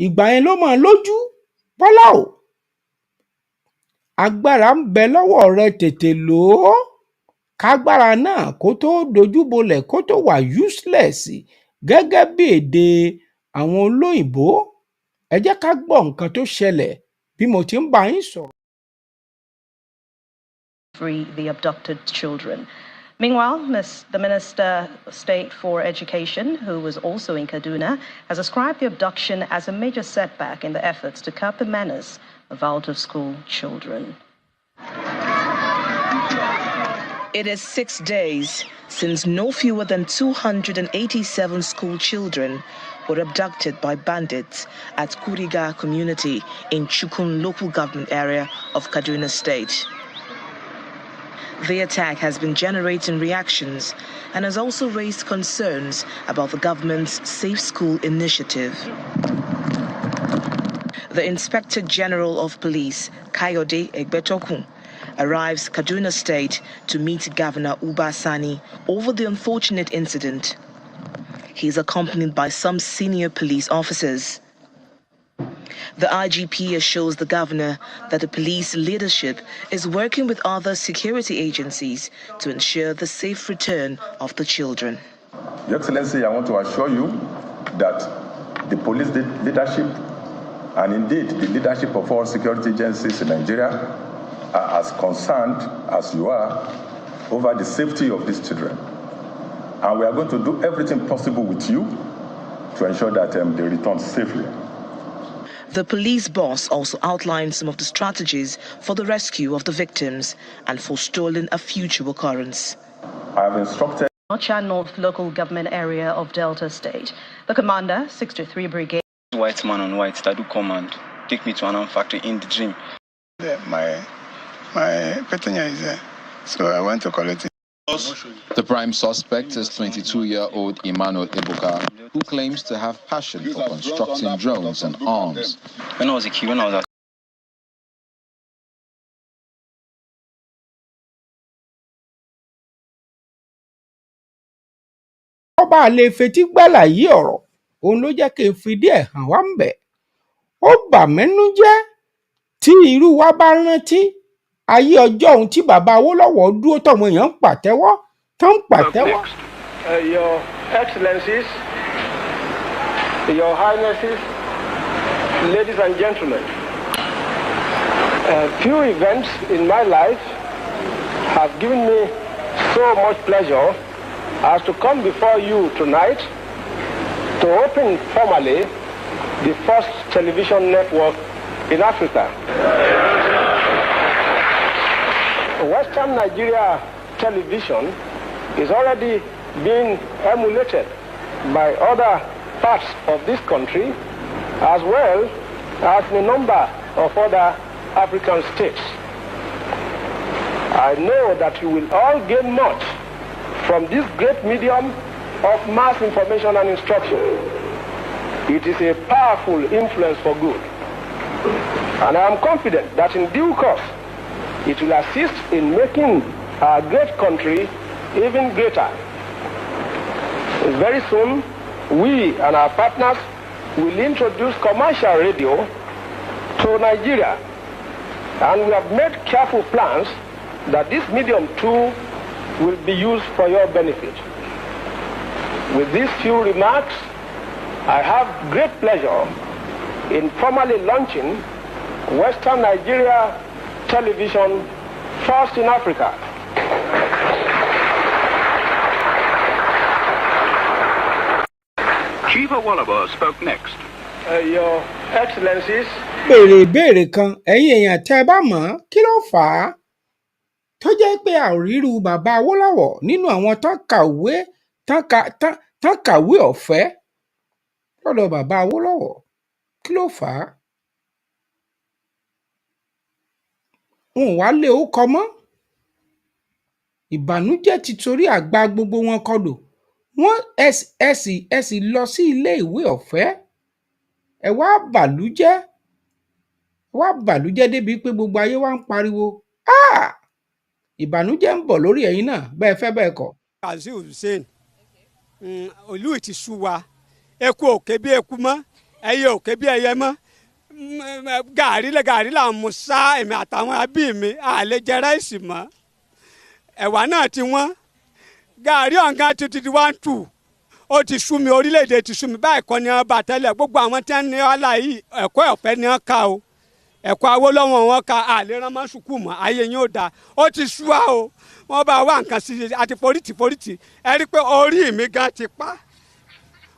Speaker 1: Ìgbà yẹn ló máa lójú. Bọ́lá o, agbára ń bẹ lọ́wọ́ rẹ, tètè lò ó. Kágbára náà kó tó dojú bolẹ̀, kó tó wà useless gẹ́gẹ́ bí èdè àwọn olóyìnbó. Ẹ jẹ́ ká gbọ́ nǹkan tó ṣẹlẹ̀ bí mo ti ń bá yín sọ̀rọ̀.
Speaker 15: Free the abducted children. Meanwhile, the Minister of State for Education, who was also in Kaduna, has described the abduction as a major setback in the efforts to curb the menace of out-of-school children.
Speaker 17: It is 6 days since no fewer than 287 school children were abducted by bandits at Kuriga community in Chukun local government area of Kaduna State. The attack has been generating reactions and has also raised concerns about the government's Safe School initiative. The Inspector General of Police, Kayode Egbetokun, arrives Kaduna State to meet Governor Uba Sani over the unfortunate incident. He is accompanied by some senior police officers. The IGP assures the governor that the police leadership is working with other security agencies to ensure the safe return of the children.
Speaker 18: Your Excellency, I want to assure you that the police leadership and indeed the leadership of all security agencies in Nigeria are as concerned as you are over the safety of these children. And we are going to do everything possible with you to ensure that they return safely.
Speaker 17: The police boss also outlined some of the strategies for the rescue of the victims and forestalling a future occurrence.
Speaker 18: I have instructed
Speaker 15: Ocha North local government area of Delta State. The commander, 63 Brigade.
Speaker 19: White man on white that do command. Take me to an factory in the dream.
Speaker 20: My petanya is there. So I went to collect it.
Speaker 21: The prime suspect is 22-year-old Emmanuel Ebuka, who claims to have passion for constructing drones and arms.
Speaker 19: When I was a kid, when I was
Speaker 1: Ọba lè fetí gbàlàyé ọ̀rọ̀. òun ló jẹ́ kí n fi díẹ̀ hàn wá ń bẹ̀. Ó bà mí nú jẹ́ tí irú wa bá rántí ayé ọjọ́ ohun tí bàbá Awólọ́wọ̀ dúró tọ̀wọ̀n èèyàn ń pàtẹ́wọ́ tó ń pàtẹ́wọ́.
Speaker 5: Your Excellencies, Your Highnesses, ladies and gentlemen, few events in my life have given me so much pleasure as to come before you tonight to open formally the first television network in Africa. Western Nigeria television is already being emulated by other parts of this country as well as in a number of other African states. I know that you will all gain much from this great medium of mass information and instruction. It is a powerful influence for good. And I am confident that in due course, it will assist in making our great country even greater. Very soon, we and our partners will introduce commercial radio to Nigeria. And we have made careful plans that this medium too will be used for your benefit. With these few remarks, I have great pleasure in formally launching Western Nigeria television first in Africa.
Speaker 4: Chief Awolowo spoke next.
Speaker 5: Your Excellencies.
Speaker 1: Béèrè ìbéèrè kan ẹ̀yin èèyàn tẹ́ ẹ bá mọ̀ kí ló fà á tó jẹ́ pé a ò ríru bàbá Awólọ́wọ̀ nínú àwọn tán kàwé ọ̀fẹ́ lọ́dọ̀ bàbá Awólọ́wọ̀ kí ló fà á? Wọn ò wá lé orúkọ mọ́. Ìbànújẹ́ ti torí àgbà gbogbo wọn kọlù. Wọ́n ẹ sì lọ sí ilé ìwé ọ̀fẹ́. Ẹ wá bàlújẹ́ débi pé gbogbo ayé wá ń pariwo. Ìbànújẹ́ ń bọ̀ lórí ẹ̀yin náà bẹ́ẹ̀ fẹ́ bẹ́ẹ̀ kọ́.
Speaker 3: Kazeem Hussein olú ti sú wa eku òkè bí eku mọ́ ẹyẹ òkè bí ẹyẹ mọ́ gàrí là ń mu sá èmi àtàwọn abí mi àlè jẹ ráìsì mọ́ ẹ̀wà náà ti wọ́n gàrí ọ̀gá ti di 1-2 ó ti sú mi orílẹ̀-èdè ti sú mi báyìí kọ́ ni wọ́n bá tẹ́lẹ̀ gbogbo àwọn tí wọ́n ní ọ́lá yìí ẹ̀kọ́ ọ̀fẹ́ ni wọ́n ká o ẹ̀kọ́ Awólọ́wọ̀ wọn ká àlè rán mọ́ sùkúù mọ́ ayé yín ó dáa ó ti sú wa o wọ́n bá wá nǹkan sí àti forítì ẹ rí i pé orí mi gan ti pa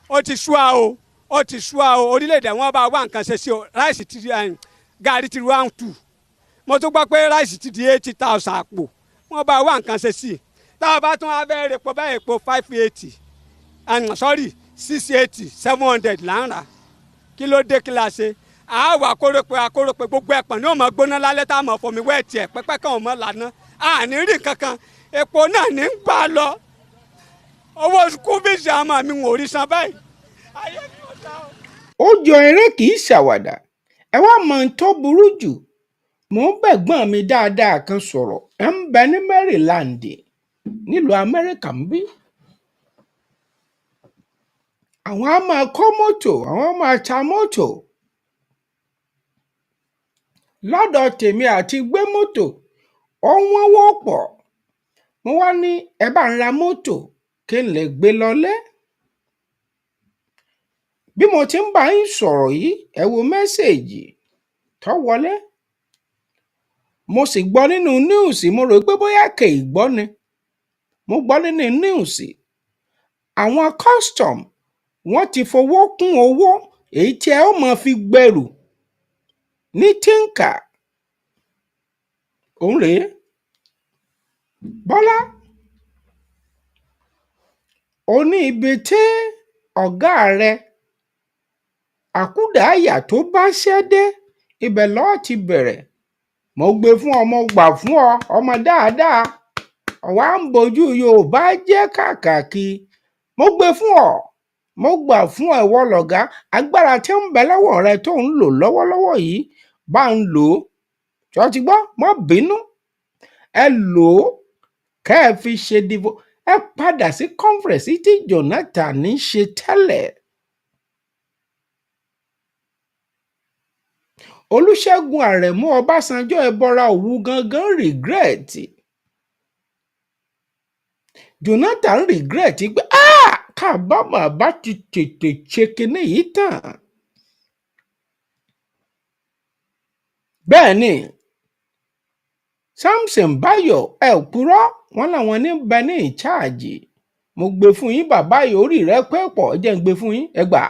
Speaker 3: ó ti sú wa o orílẹ̀-èdè wọn bá wá nǹkan ṣe sí o ráìsì ti gàrí ti 1-2 mo tún gbọ́ pé ráìsì ti di 80,000 àpò wọ́n bá wá nǹkan ṣe sí i tá a bá tún wá bẹ́ẹ̀ rẹ̀ pọ̀ báyìí epo 680 700 là ń rà kí ló dé kí la ṣe àwa akórópè gbogbo ẹ̀pọ̀n ní òmò gbóná lálẹ́ tá a mọ̀ fọmi wẹ́ẹ̀tì ẹ̀ pẹ́pẹ́ kan ò mọ̀ lànà àní rí kankan epo náà ní ń gbà lọ owó skúfíìsì àmọ́ mi ò rí san báyìí.
Speaker 1: Ó jọ eré kì í ṣàwàdà ẹ wá mọ ohun tó burú jù mò ń bẹ̀gbọ́n mi dáadáa kan sọ̀rọ̀ ẹ̀ ń bẹ ní Maryland nílùú Amẹ́ríkà ń bí. Àwọn á máa kọ́ mọ́tò àwọn á máa ta mọ́tò. Lọ́dọ̀ tèmi àti gbé mọ́tò ó wọ́n wọ́pọ̀ mo wá ní ẹ bá ń ra mọ́tò kí n lè gbé lọlé. Bí mo ti ń bá yín sọ̀rọ̀ yìí ẹ wo mẹ́sẹ̀gì tó wọlé. Mo sì gbọ́ nínú níùsì mo rò pé bóyá kè í gbọ́ ni. Mo gbọ́ nínú níùsì àwọn custom wọ́n ti fowó kún owó èyí tí ẹ ó máa fi gbẹrù ní tínkà. Òun rèé Bọ́lá ó ní ibi tí ọ̀gá rẹ̀ àkúdàáyà tó bá ṣẹ́ dé ibẹ̀ lọ́ọ́ ti bẹ̀rẹ̀. Mo gbé fún ọ mo gbà fún ọ ọmọ dáadáa ọ̀wá ń bojú Yorùbá jẹ́ kàkàkí. Mo gbé fún ọ mo gbà fún ọ ìwọ lọ̀gá agbára tí ń bẹ lọ́wọ́ rẹ tó ń lò lọ́wọ́lọ́wọ́ yìí bá ń lò ó. Ṣó ti gbọ́ mọ́ bínú ẹ lò ó kẹ́ ẹ fi ṣe dìbò ẹ padà sí conference tí Jonathan ń ṣe tẹ́lẹ̀. Olúṣẹ́gun Àrẹ̀mú Ọbásanjọ́ ẹbọra òwú gangan regret. Jonathan regret pé kábàámọ̀ bá ti tètè ṣe kinní yìí tán. Bẹ́ẹ̀ ni Samson Báyọ̀ ẹ ò purọ́ wọn làwọn ní bẹ ní ìcháàjì. Mo gbé fún yín bàbá yìí orí rẹ pé pọ̀ ẹ jẹ́ ń gbé fún yín ẹ gbà.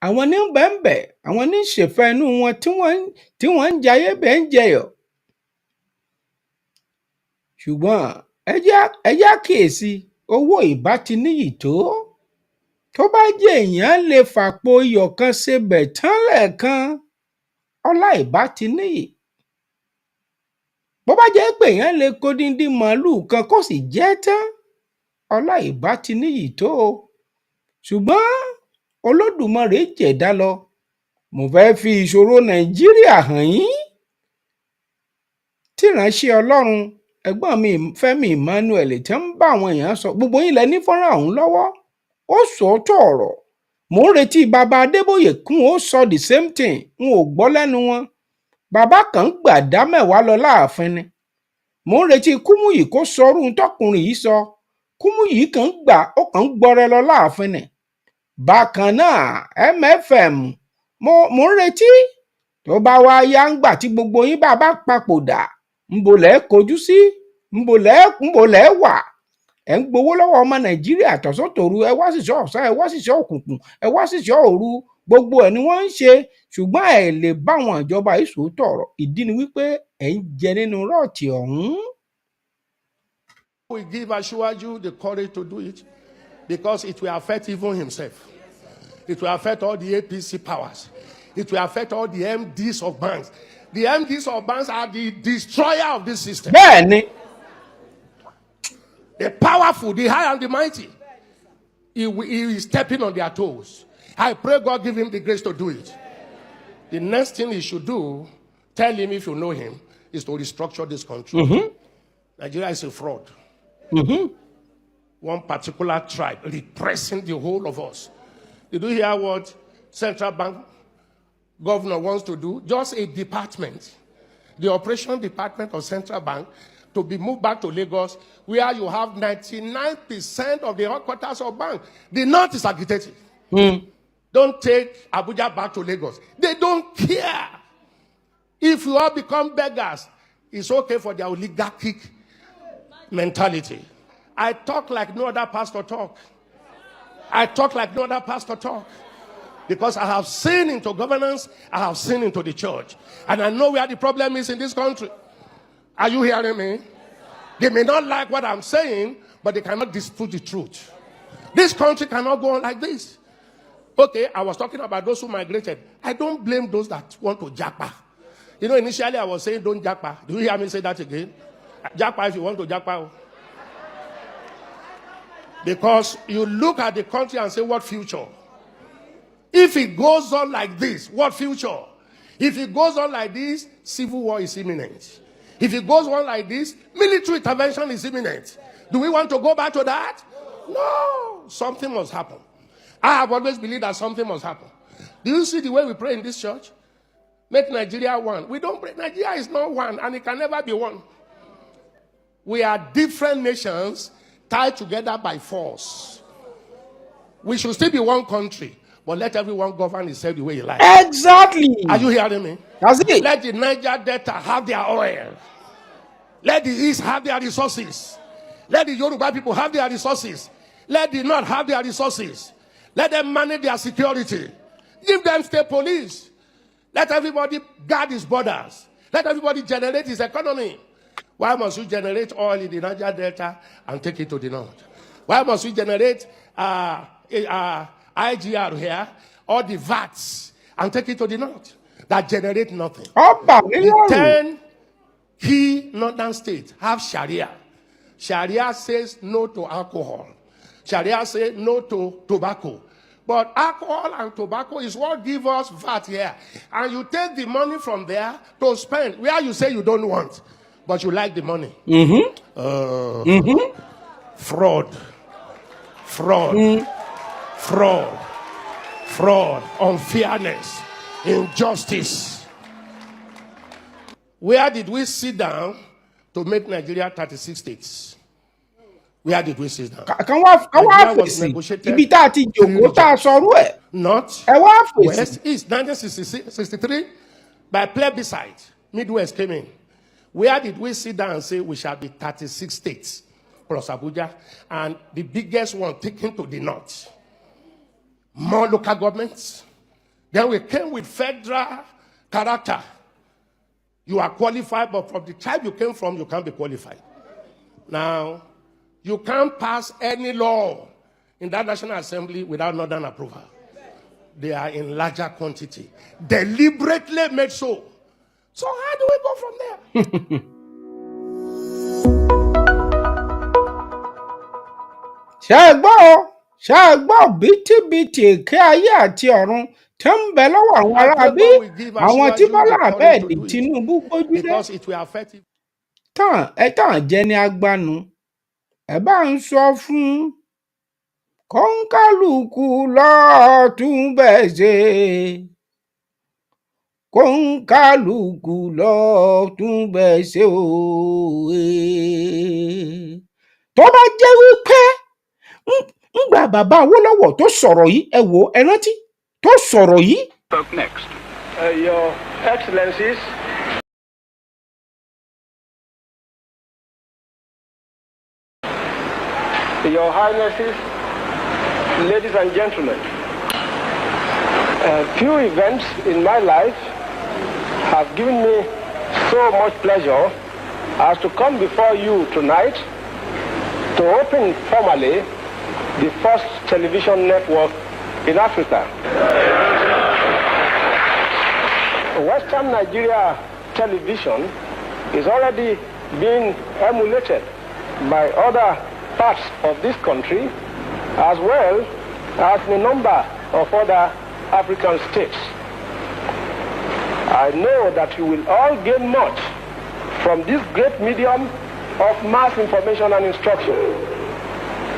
Speaker 1: Àwọn ní bẹ́ẹ̀nbẹ́ àwọn ní ṣèfẹ́ inú wọn tí wọ́n ń jayé bẹ́ẹ̀ ń jẹyọ̀. Ṣùgbọ́n ẹ jẹ́ àkíyèsí owó ìbá ti níyì tó. Tó bá jẹ́ èèyàn lè fàpò iyọ̀ kan sebẹ̀ tán lẹ́ẹ̀kan ọlá ìbá ti níyì. Bó bá jẹ́ pé èèyàn lè kó díndín màálùú kan kó sì jẹ́ tán ọlá ìbá ti níyì tó. Ṣùgbọ́n Olódùmarè jẹ̀dá lọ. Mo fẹ́ fi ìṣòro Nàìjíríà hàn yín. Tí ìránṣẹ́ Ọlọ́run ẹ̀gbọ́n mi Fẹ́mi Emmanuel tí ń bá àwọn èèyàn sọ gbogbo yín lẹ ní fọ́nrán ọ̀hún lọ́wọ́. Ó sòótọ́ ọ̀rọ̀. Mò ń retí bàbá Adébóyè kún ó sọ the same thing n ò gbọ́ lẹ́nu wọn. Bàbá kan ń gbà dá mẹ́wàá lọ láàfin ni. Mò ń retí Kúmúyì kó sọrú tọkùnrin yìí sọ. Kúmúyì kan ń gbà ó kàn ń gbọrẹ lọ láàfin ni. Bákan náà MFM mo ń retí tó bá wá yá ń gbà tí gbogbo yín bá papòdà ńbo lẹ́ kojú sí ńbo lẹ́ wà. Ẹ ń gbowó lọ́wọ́ ọmọ Nàìjíríà tọ̀sán-tòru ẹ wá síṣọ́ ọ̀sán ẹ wá síṣọ́ òkùnkùn ẹ wá síṣọ́ òru gbogbo ẹ̀ ni wọ́n ń ṣe ṣùgbọ́n ẹ lè bá àwọn ìjọba yìí sòótọ́ ọ̀rọ̀ ìdí ni wípé ẹ ń jẹ nínú rọ́ọ̀tì ọ̀hún.
Speaker 2: We give Asiwaju the courage to do it because it will affect even himself. It will affect all the APC powers. It will affect all the MDs of banks. The MDs of banks are the destroyer of this system.
Speaker 1: Bẹ́ẹ̀ni.
Speaker 2: The powerful, the high and the mighty. He is stepping on their toes. I pray God give him the grace to do it. The next thing he should do, tell him if you know him, is to restructure this country.
Speaker 1: Mm-hmm.
Speaker 2: Nigeria is a fraud.
Speaker 1: Mm-hmm.
Speaker 2: One particular tribe repressing the whole of us. Did you hear what Central Bank governor wants to do? Just a department, the operation department of Central Bank, to be moved back to Lagos, where you have 99% of the headquarters of bank. The North is agitated. Don't take Abuja back to Lagos. They don't care. If you all become beggars, it's okay for their oligarchic mentality. I talk like no other pastor talk. I talk like no other pastor talk. Because I have seen into governance, I have seen into the church. And I know where the problem is in this country. Are you hearing me? They may not like what I'm saying, but they cannot dispute the truth. This country cannot go on like this. Okay, I was talking about those who migrated. I don't blame those that want to japa. You know, initially I was saying don't japa. Do you hear me say that again? Japa if you want to japa. Because you look at the country and say, what future? If it goes on like this, what future? If it goes on like this, civil war is imminent. If it goes on like this, military intervention is imminent. Do we want to go back to that? No. Something must happen. I have always believed that something must happen. Do you see the way we pray in this church? Make Nigeria one. We don't pray. Nigeria is not one, and it can never be one. We are different nations tied together by force. We should still be one country, but let everyone govern himself the way he likes.
Speaker 1: Exactly.
Speaker 2: Are you hearing me?
Speaker 1: That's it.
Speaker 2: Let the Niger Delta have their oil. Let the East have their resources. Let the Yoruba people have their resources. Let the North have their resources. Let them manage their security. Give them state police. Let everybody guard his borders. Let everybody generate his economy. Why must we generate oil in the Niger Delta and take it to the North? Why must we generate IGR here, or the VATs, and take it to the North that generate nothing? The 10 key northern states have Sharia. Sharia says no to alcohol. Sharia says no to tobacco. But alcohol and tobacco is what gives us VAT here. And you take the money from there to spend where you say you don't want, but you like the money. Fraud. fraud, unfairness, injustice. Where did we sit down to make Nigeria 36 states? Where did we sit down?
Speaker 1: Kan wá fèsì ibi tá a ti jòkó tá a sọrú ẹ̀.
Speaker 2: North,
Speaker 1: Ẹ wá fèsì.
Speaker 2: West, East, 1963, by plebiscite, Midwest came in. Where did we sit down and say we shall be 36 states plus Abuja, and the biggest one taken to the north? More local governments. Then we came with federal character. You are qualified, but from the tribe you came from, you can't be qualified. Now, you can't pass any law in that National Assembly without Northern approval. They are in larger quantity, deliberately made so. So how do we go from there?
Speaker 1: ṣe gbọ́ bìtìbìtì èké ayé àti ọ̀run tó ń bẹ lọ́wọ́ àwọn aráabí, àwọn tí Bọ́lá Ahmed Tinubu gbójúlé. Tán jẹ́ ní agbánu, ẹ bá ń sọ fún kọ́ńkálùkù lọ́ọ́ tún bẹ̀ ṣe, kọ́ńkálùkù lọ́ọ́ tún bẹ̀ ṣe òwe. Tó bá jẹ́ wípé ńgbà bàbá Awólọ́wọ̀ tó sọ̀rọ̀ yìí, ẹ wò ẹ rántí tó sọ̀rọ̀ yìí.
Speaker 5: Your Excellencies, Your Highnesses, ladies and gentlemen, few events in my life have given me so much pleasure as to come before you tonight to open formally the first television network in Africa. Western Nigeria television is already being emulated by other parts of this country, as well as in a number of other African states. I know that you will all gain much from this great medium of mass information and instruction.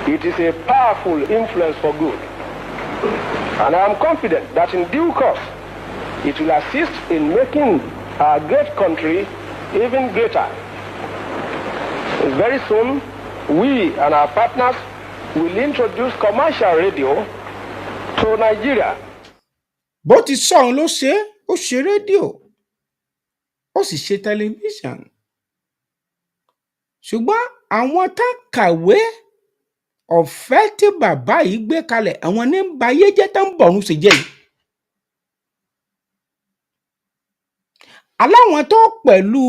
Speaker 5: It is a powerful influence for good. And I am confident that in due course, it will assist in making our great country even greater. Very soon, we and our partners will introduce commercial radio to Nigeria.
Speaker 1: Bó ti sọ̀rọ̀ ló ṣe, ó ṣe rédíò, ó sì ṣe tẹlifíṣàn. Ṣùgbọ́n àwọn tá kàwé ọ̀fẹ́ tí bàbá yìí gbé kalẹ̀, àwọn ní ń ba ayé jẹ́ tán ń bọ̀run ṣe jẹ́ yìí. Aláwọn tó pẹ̀lú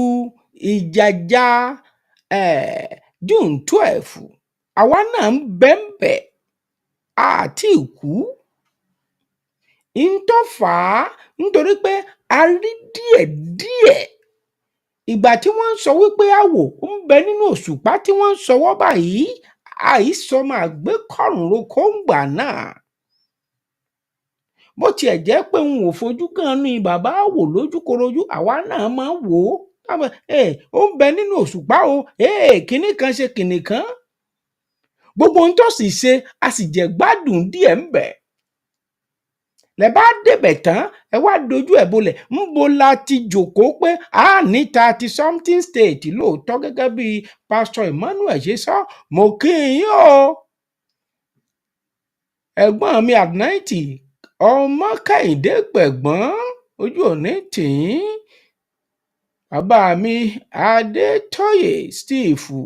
Speaker 1: ìjàjà June 12, àwa náà ń bẹ́ńbẹ́ àti ìkú. Tó fà á nítorí pé a rí díẹ̀díẹ̀ ìgbà tí wọ́n ń sọ wípé àwò ń bẹ nínú òṣùpá tí wọ́n ń sọwọ́ báyìí, àìsọmọ àgbékọ̀rùn roko ń gbà náà. Bó tiẹ̀ jẹ́ pé n ò fojú gan ní bàbá wò lójúkorojú, àwa náà máa ń wò ó. Ó ń bẹ nínú òṣùpá o, kinní kan ṣe kinní kan. Gbogbo ohun tó sì ṣe, a sì jẹ gbádùn díẹ̀ ń bẹ. Lẹ bá débẹ̀ tán, ẹ wá dojú ẹ̀ bolẹ̀. Ńbo la ti jòkó pé a ní 30 something state lóòótọ́ gẹ́gẹ́ bí Pastor Emmanuel ṣe sọ. Mo kí yín o. Ẹ̀gbọ́n mi Adnaiti, ọmọ Kẹ́hìndé Gbẹ̀gbọ́n, ojú òní tìín. Bàbá mi Adétóyè Steve,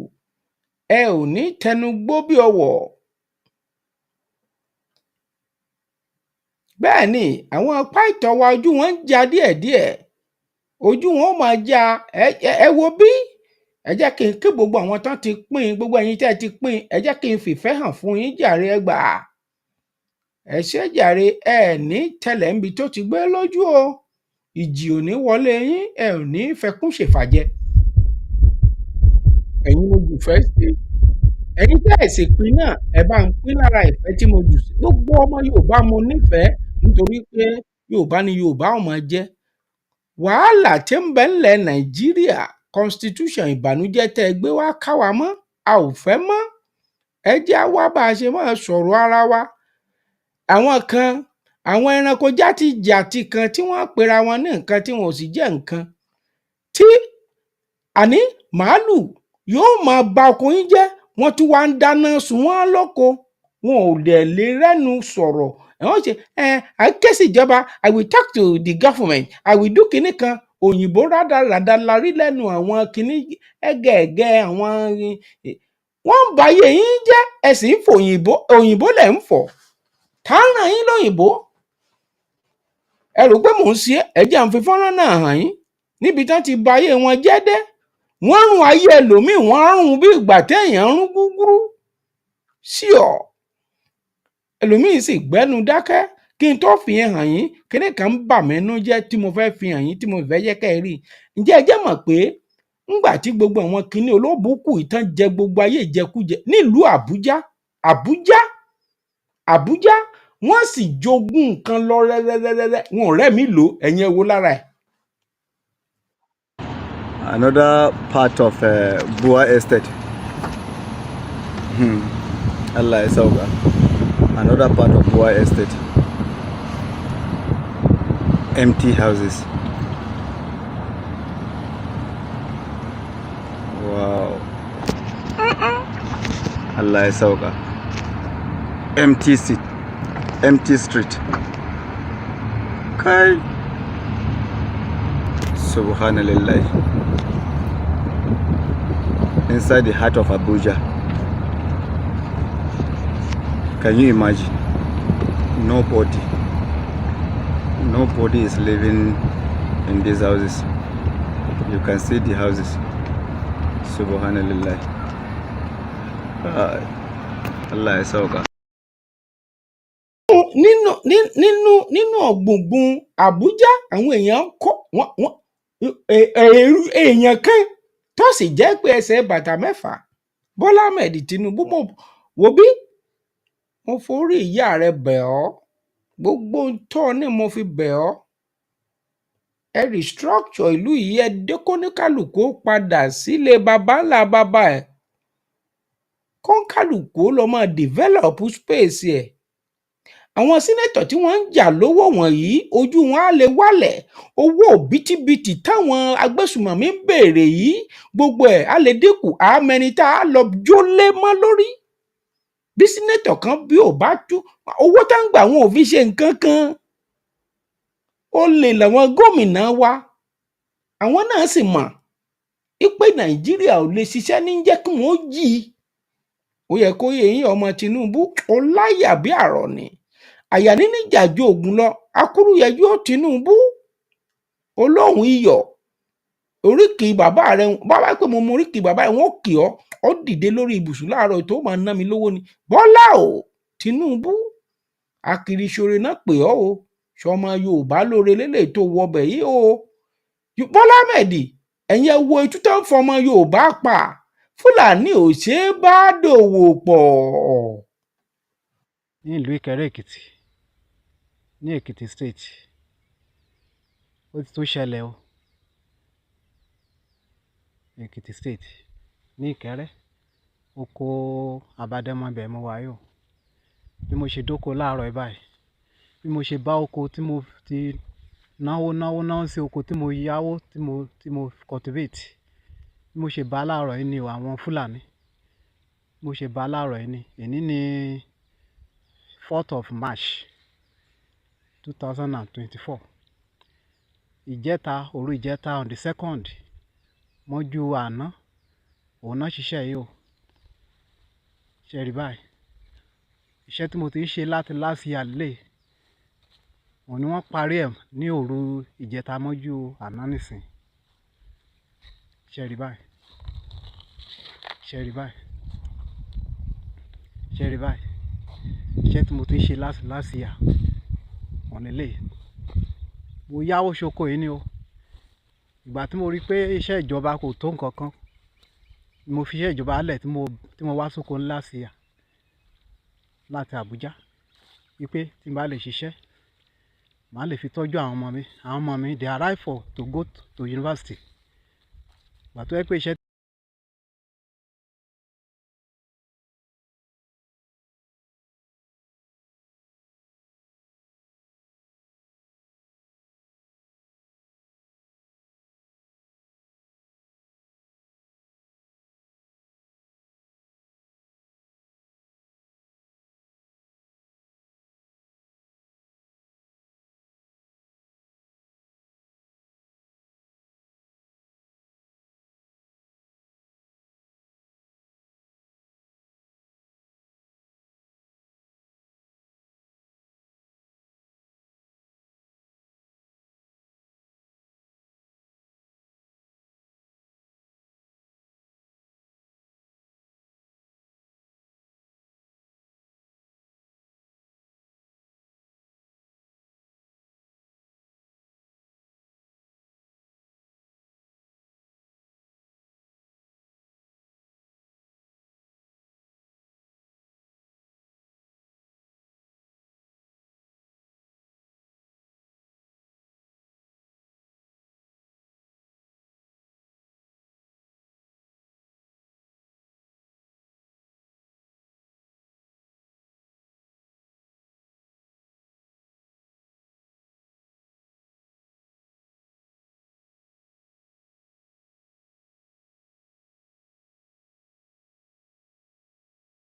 Speaker 1: ẹ ò ní tẹnugbó bí ọwọ̀. Bẹ́ẹ̀ ni àwọn apá ìtọ́ wa ojú wọn ń já díẹ̀díẹ̀, ojú wọn ó máa já. Ẹ wo bí, ẹ jẹ́ kí n kí gbogbo àwọn tán ti pín, gbogbo ẹ̀yin tẹ́ ti pín, ẹ jẹ́ kí n fìfẹ́ hàn fún yín jàre, ẹ gbà. Ẹ ṣé jàre, ẹ ní tẹ̀lẹ̀ níbi tó ti gbé lójú o. Ìjì ò ní wọlé yín, ẹ ò ní fẹkún ṣèfàjẹ. Ẹ̀yin mo jù fẹ́ ṣe. Ẹ̀yin tẹ́ ẹ̀ sì pín náà, ẹ bá ń pín lára ìfẹ́ tí mo jù sí. Gbogbo ọmọ Yorùbá mo nífẹ̀ẹ́, nítorí pé Yorùbá ni Yorùbá ó máa jẹ́. Wàhálà tí ń bẹ ńlẹ̀ Nàìjíríà, constitution ìbànújẹ́ tẹ́ ẹ gbé wá ká wa mọ́, a ò fẹ́ mọ́. Ẹ jẹ́ á wá bá a ṣe máa sọ̀rọ̀ ara wa. àwọn kan àwọn ẹranko játijàti kan tí wọ́n pera wọn ní nǹkan tí wọn ò sì jẹ́ nǹkan tí àní màálù yóò máa ba oko yín jẹ́ wọ́n tún wá ń dáná sun wọ́n lóko wọn ò dẹ̀ lè rẹ́nu sọ̀rọ̀ wọ́n ṣe I ké sí ìjọba I will talk to the government I will do kinní kan òyìnbó rádaràda la rí lẹ́nu àwọn kinní ẹgẹẹgẹ àwọn wọ́n ń bayé yín jẹ́ ẹ sì ń fòyìnbó òyìnbó lẹ̀ ń fọ̀ tá ń ràn yín lóyìnbó ẹ rò pé mò ń ṣe ẹ jẹ́ à ń fi fọ́nrán náà hàn yín níbi tán ti bayé wọn jẹ́ dé wọ́n rún ayé ẹlòmíì wọ́n rún bí ìgbà téèyàn rún gúgúrú sí ọ ẹlòmíì sì gbẹ́nu dákẹ́ kí n tó fi hàn yín kíní kan ń bà mí nú jẹ́ tí mo fẹ́ fi hàn yín tí mo fẹ́ yẹ kẹ́ ẹ rí ǹjẹ́ ẹ jẹ́ mọ̀ pé ńgbà tí gbogbo àwọn kinní olóbùkù ìtàn jẹ gbogbo ayé ìjẹkújẹ nílùú Àbújá wọ́n sì jogún nǹkan lọ rẹ́rẹ́rẹ́rẹ́ wọn ò rẹ́mi lò ẹ̀yin ẹ wo lára ẹ̀.
Speaker 7: Another part of Bua Estate. Allah ya sauka. Another part of Bua Estate. Empty houses. Wow. Allah ya sauka. Empty street. Kai. Subhanallah. Inside the heart of Abuja. Can you imagine? Nobody is living in these houses. You can see the houses. Subhanallah. Allah ya sauka.
Speaker 1: Nínú ọ̀gbùngbùn Àbújá àwọn èèyàn kọ́ èèyàn kan tó sì jẹ́ pé ẹsẹ̀ bàtà mẹ́fà Bọ́lá Ahmed Tinubu wò bí mo forí ìyá rẹ bẹ̀ ọ́ gbogbo tó ní mo fi bẹ̀ ọ́ ẹ restructure ìlú yìí ẹ dékóníkàlùkù padà sílé baba ńlá baba ẹ̀ kọ́ńkàlùkù lọ máa develop space ẹ̀ àwọn sínétọ̀ tí wọ́n ń jà lówó wọ̀nyí ojú wọn á lè wálẹ̀ owó bìtìbìtì táwọn agbésùmọ̀mí ń béèrè yìí gbogbo ẹ̀ á lè dínkù àmẹ́ni tá a lọ jólé mọ́ lórí bí sínétọ̀ kan bí ò bá tú owó tá ń gbà wọn ò fi ṣe nǹkan kan ó lè làwọn gómìnà wa àwọn náà sì mọ̀ pé Nàìjíríà ò lè ṣiṣẹ́ ní jẹ́ kí wọ́n yí ó yẹ kó yẹ yín ọmọ Tinubu ó láyà bí àrọ̀ ni àyà níní ìjàjò ògùn lọ akúrúyẹjú Tinubu olóhùn iyọ̀ oríkì bàbá rẹ bàbá pé mo mọ oríkì bàbá rẹ wọn kì ọ dìde lórí ibùsùn láàárọ̀ tó máa ná mi lówó ni Bọ́lá o Tinubu akiriṣore náà pè ọ́ o ṣọmọ Yorùbá lóore lélẹ̀ tó wọbẹ̀ yìí o Bọ́lá Ahmed ẹ̀yin ẹ wo itú tó ń fọmọ Yorùbá pa Fúlàní ò ṣeé bá dòwò pọ̀.
Speaker 22: ní ìlú Ìkẹrẹ Èkìtì ní Èkìtì state ó ti tó ṣẹlẹ̀ o Èkìtì state ní Ìkẹrẹ oko àbádẹ́mọ ibẹ̀ mo wáyé o bí mo ṣe dóko láàárọ̀ báyìí bí mo ṣe bá oko tí mo ti náwó sí oko tí mo yáwó tí mo cultivate bí mo ṣe bá láàárọ̀ yìí ni àwọn Fúlàní mo ṣe bá láàárọ̀ yìí ni èní ni 4th of March 2024 òru ìjẹta on the 2nd mọ́jú àná òun náà ṣiṣẹ́ yìí o ṣe rí báyìí iṣẹ́ tí mo ti ń ṣe láti last year lè òun ni wọ́n parí ẹ̀ ní òru ìjẹta mọ́jú àná nìsín ṣe rí báyìí ṣe rí báyìí ṣe rí báyìí iṣẹ́ tí mo ti ń ṣe láti last year òun ni lè mo yáwó ṣoko yìí ni o ìgbà tí mo rí pé iṣẹ́ ìjọba kò tó nǹkan kan mo fi iṣẹ́ ìjọba lẹ̀ tí mo wá sóko ńlá sí à láti Àbújá wípé tí n bá lè ṣiṣẹ́ màá lè fi tọ́jú àwọn ọmọ mi they arrive to go to university ìgbà tó yẹ pé iṣẹ́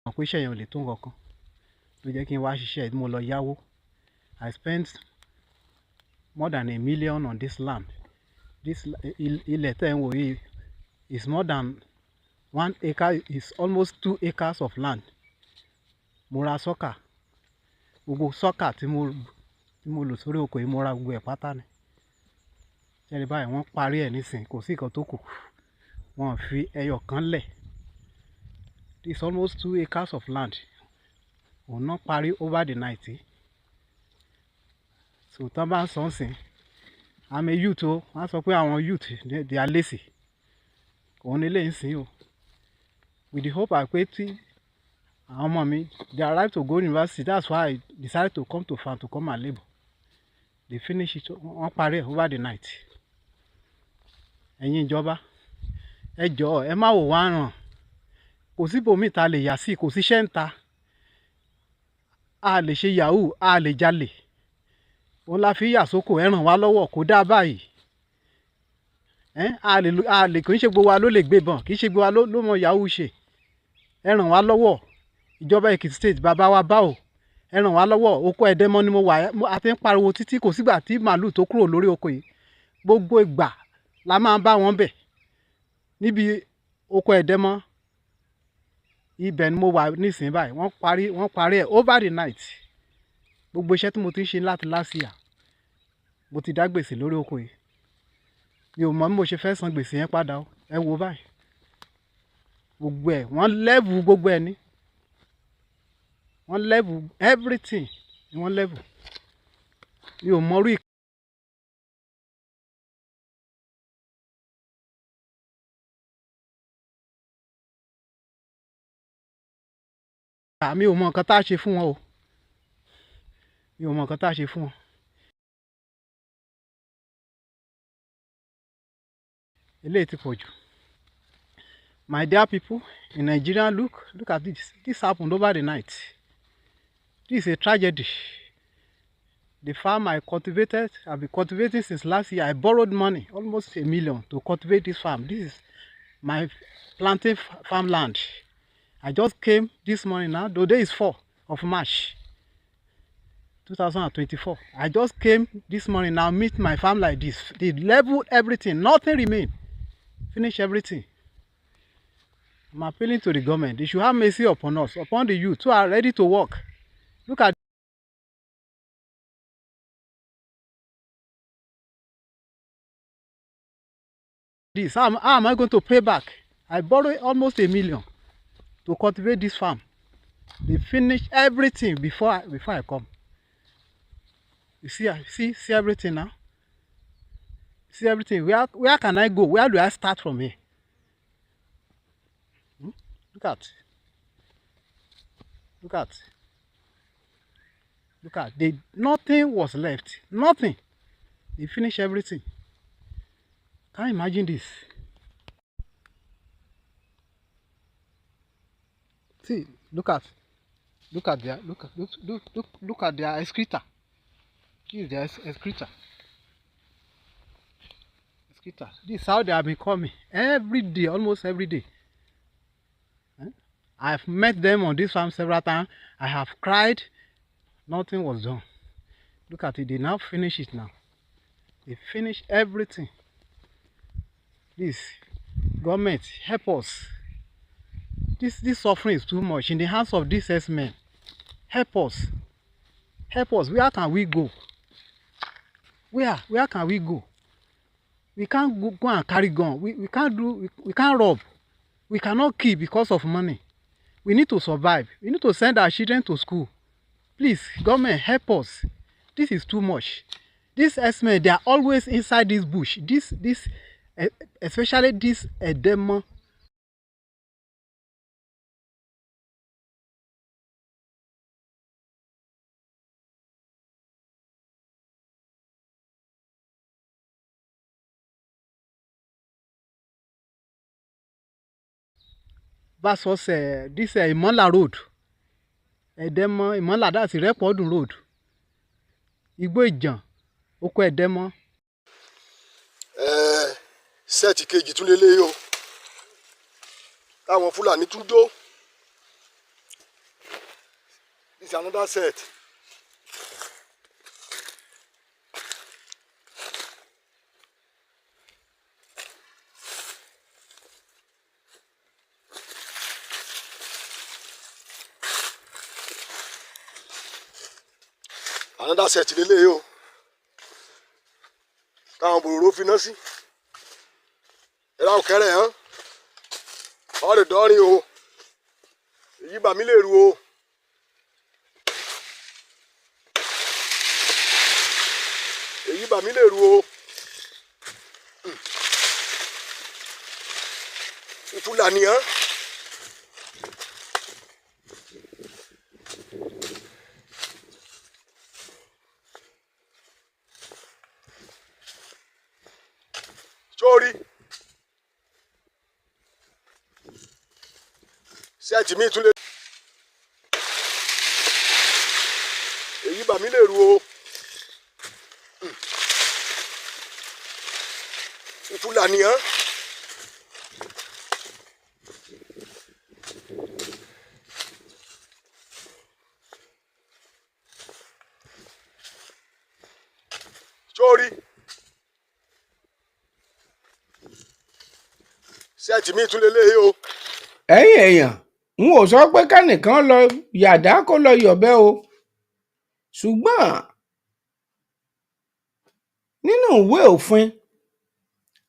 Speaker 22: mọ̀ pé iṣẹ́ yẹn ò lè tó nǹkan kan ló jẹ́ kí n wá ṣiṣẹ́ mo lọ yáwó. I spent more than $1 million on this land. This ilẹ̀ tẹ́ ń wò yìí is more than 1 acre, is almost 2 acres of land. Mo ra sọ́kà, gbogbo sọ́kà tí mo lò sórí oko yìí mo ra gbogbo ẹ̀ pátá ni. Ṣẹ́ni báyìí wọ́n parí ẹ̀ nísìnyí, kò sí nǹkan tó kù, wọ́n fi ẹyọ kan lẹ̀. It's almost 2 acres of land. Òun náà parí over the night. So tán bá ń sọ nsìn, I'm a youth o, wọ́n á sọ pé àwọn youth they are lazy. Òun ni lè ń sìn o. With the hope pé tí àwọn ọmọ mi they arrive to go university, that's why I decided to come to farm to come and labour. They finish it, wọ́n parí ẹ̀ over the night. Ẹ̀yin ìjọba, ẹ jọ̀ọ́ ẹ má wò wá ràn. Kò sí ibòmíì tá lè yà sí, kò sí iṣẹ́ ń ta. A lè ṣe yahoo, a lè jalè. Òun la fi yà sóko, ẹ ràn wá lọ́wọ́ kó dá báyìí. A lè kì í ṣe gbogbo wa ló lè gbébọn, kì í ṣe gbogbo wa ló mọ yahoo ṣe. Ẹ ràn wá lọ́wọ́. Ìjọba Èkìtì state bàbá wa bá o. Ẹ ràn wá lọ́wọ́. Oko Ẹ̀dẹ́mọ ni mo wà, a ti ń pariwo títí kò sígbà tí màálù tó kúrò lórí oko yìí. Gbogbo ìgbà la máa ń bá wọn bẹ̀. Níbi oko Ẹ̀dẹ́mọ ibẹ̀ ni mo wà nísìnyí báyìí. Wọ́n parí ẹ̀ over the night. Gbogbo iṣẹ́ tí mo ti ń ṣe láti last year, mo ti dá gbèsè lórí oko yìí. Mi ò mọ̀ bí mo ṣe fẹ́ san gbèsè yẹn padà o. Ẹ wo báyìí. Gbogbo ẹ̀ wọ́n level gbogbo ẹ̀ ní. Wọ́n level everything ni wọ́n level. Mi ò mọ orí. Mi ò mọ nǹkan tá a ṣe fún wọn o. Mi ò mọ nǹkan tá a ṣe fún wọn. Eléyìí ti pọ̀ jù. My dear people in Nigeria, look at this. This happened over the night. This is a tragedy. The farm I cultivated, I've been cultivating since last year. I borrowed money, almost $1 million, to cultivate this farm. This is my planting farmland. I just came this morning now. Today is 4th of March, 2024. I just came this morning now, meet my farm like this. They leveled everything, nothing remained. Finish everything. I'm appealing to the government. They should have mercy upon us, upon the youth who are ready to work. Look at this. How am I going to pay back? I borrowed almost $1 million to cultivate this farm. They finished everything before I come. You see everything now. See everything. Where can I go? Where do I start from here? Look at. Nothing was left. Nothing. They finished everything. Can you imagine this? See, look at their excreta. This is their excreta. This is how they have been coming every day, almost every day. I've met them on this farm several times. I have cried. Nothing was done. Look at it. They now finish it now. They finish everything. This government, help us. This suffering is too much in the hands of these men. Help us. Help us. Where can we go? Where can we go? We can't go and carry gun. We can't rob. We cannot kill because of money. We need to survive. We need to send our children to school. Please, government, help us. This is too much. These men, they are always inside this bush. Especially this Ẹ̀dẹ́mọ. Versus this Imola road. Ẹ̀dẹ́mọ, Imola, that's Ìrẹ́pọ̀dùn road. Igbó Ìjàn, oko Ẹ̀dẹ́mọ.
Speaker 8: Sẹ́ẹ̀tì kejì tún lélẹ́yìí o. Táwọn Fúlàní tún dó. It's another set. Another set lélẹ́yìí o. Táwọn bòròró finá sí. Ẹ̀rá òkèrè hàn. Ọ̀rẹ́ dọ́rin o. Èyí bà mí lè ru o. Èyí bà mí lè ru o. Ìfúlàní hàn. Sórí. Sẹ́ẹ̀tì mi tún lè. Èyí bà mí lè ru o. Ìfúlàní hàn. Sórí. Sẹ́ẹ̀tì mi tún lè léyìí o.
Speaker 1: ẹ̀yin èèyàn n ò sọ pé kẹ́nìkan lọ yàdá kó lọ yọ̀bẹ o ṣùgbọ́n nínú ìwé òfin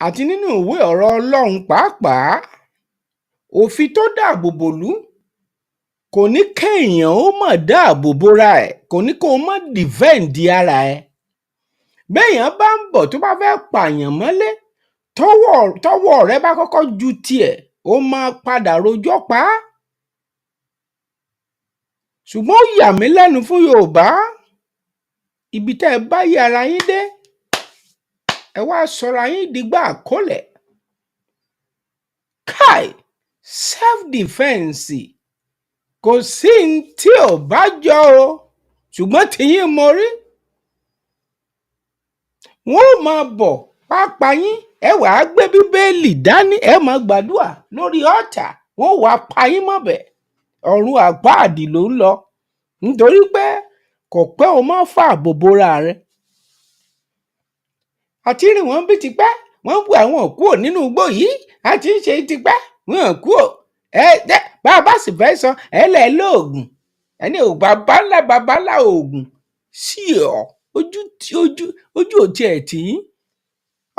Speaker 1: àti nínú ìwé ọ̀rọ̀ Ọlọ́run pàápàá òfin tó dáàbò bòlú kò ní kéèyàn ó mọ̀ dáàbò bora ẹ̀ kò ní kó o mọ̀ dìfẹ́ǹdì ara ẹ̀ béèyàn bá ń bọ̀ tó bá fẹ́ pààyàn mọ́lé tọ́wọ́ rẹ bá kọ́kọ́ ju tiẹ̀ ó máa padà rojọ́ pa á ṣùgbọ́n ó yà mí lẹ́nu fún Yorùbá ibi tẹ́ ẹ bá yí ara yín dé ẹ wá sọra yín dìgbà àkọlẹ̀ káì self defence kò sí ní tí ò bá jọ o ṣùgbọ́n tìyín mo rí wọn ò máa bọ̀ pápá yín ẹ wàá gbé Bíbélì dání ẹ máa gbàdúrà lórí ọ̀tà wọn wàá pa yín mọ́bẹ̀ ọ̀run àpáàdì ló ń lọ nítorí pé kò pẹ́ o máa fà bòbóra rẹ àti rìn wọ́n bí tipẹ́ wọ́n bu àwọn òkú ò nínú igbó yìí àti ń ṣe tipẹ́ wọ́n kú ò bá a bá sì fẹ́ sọ ẹ lẹ́ lóògùn ẹni ò bàbá ńlá oògùn sí ọ ojú ò tiẹ̀ tì í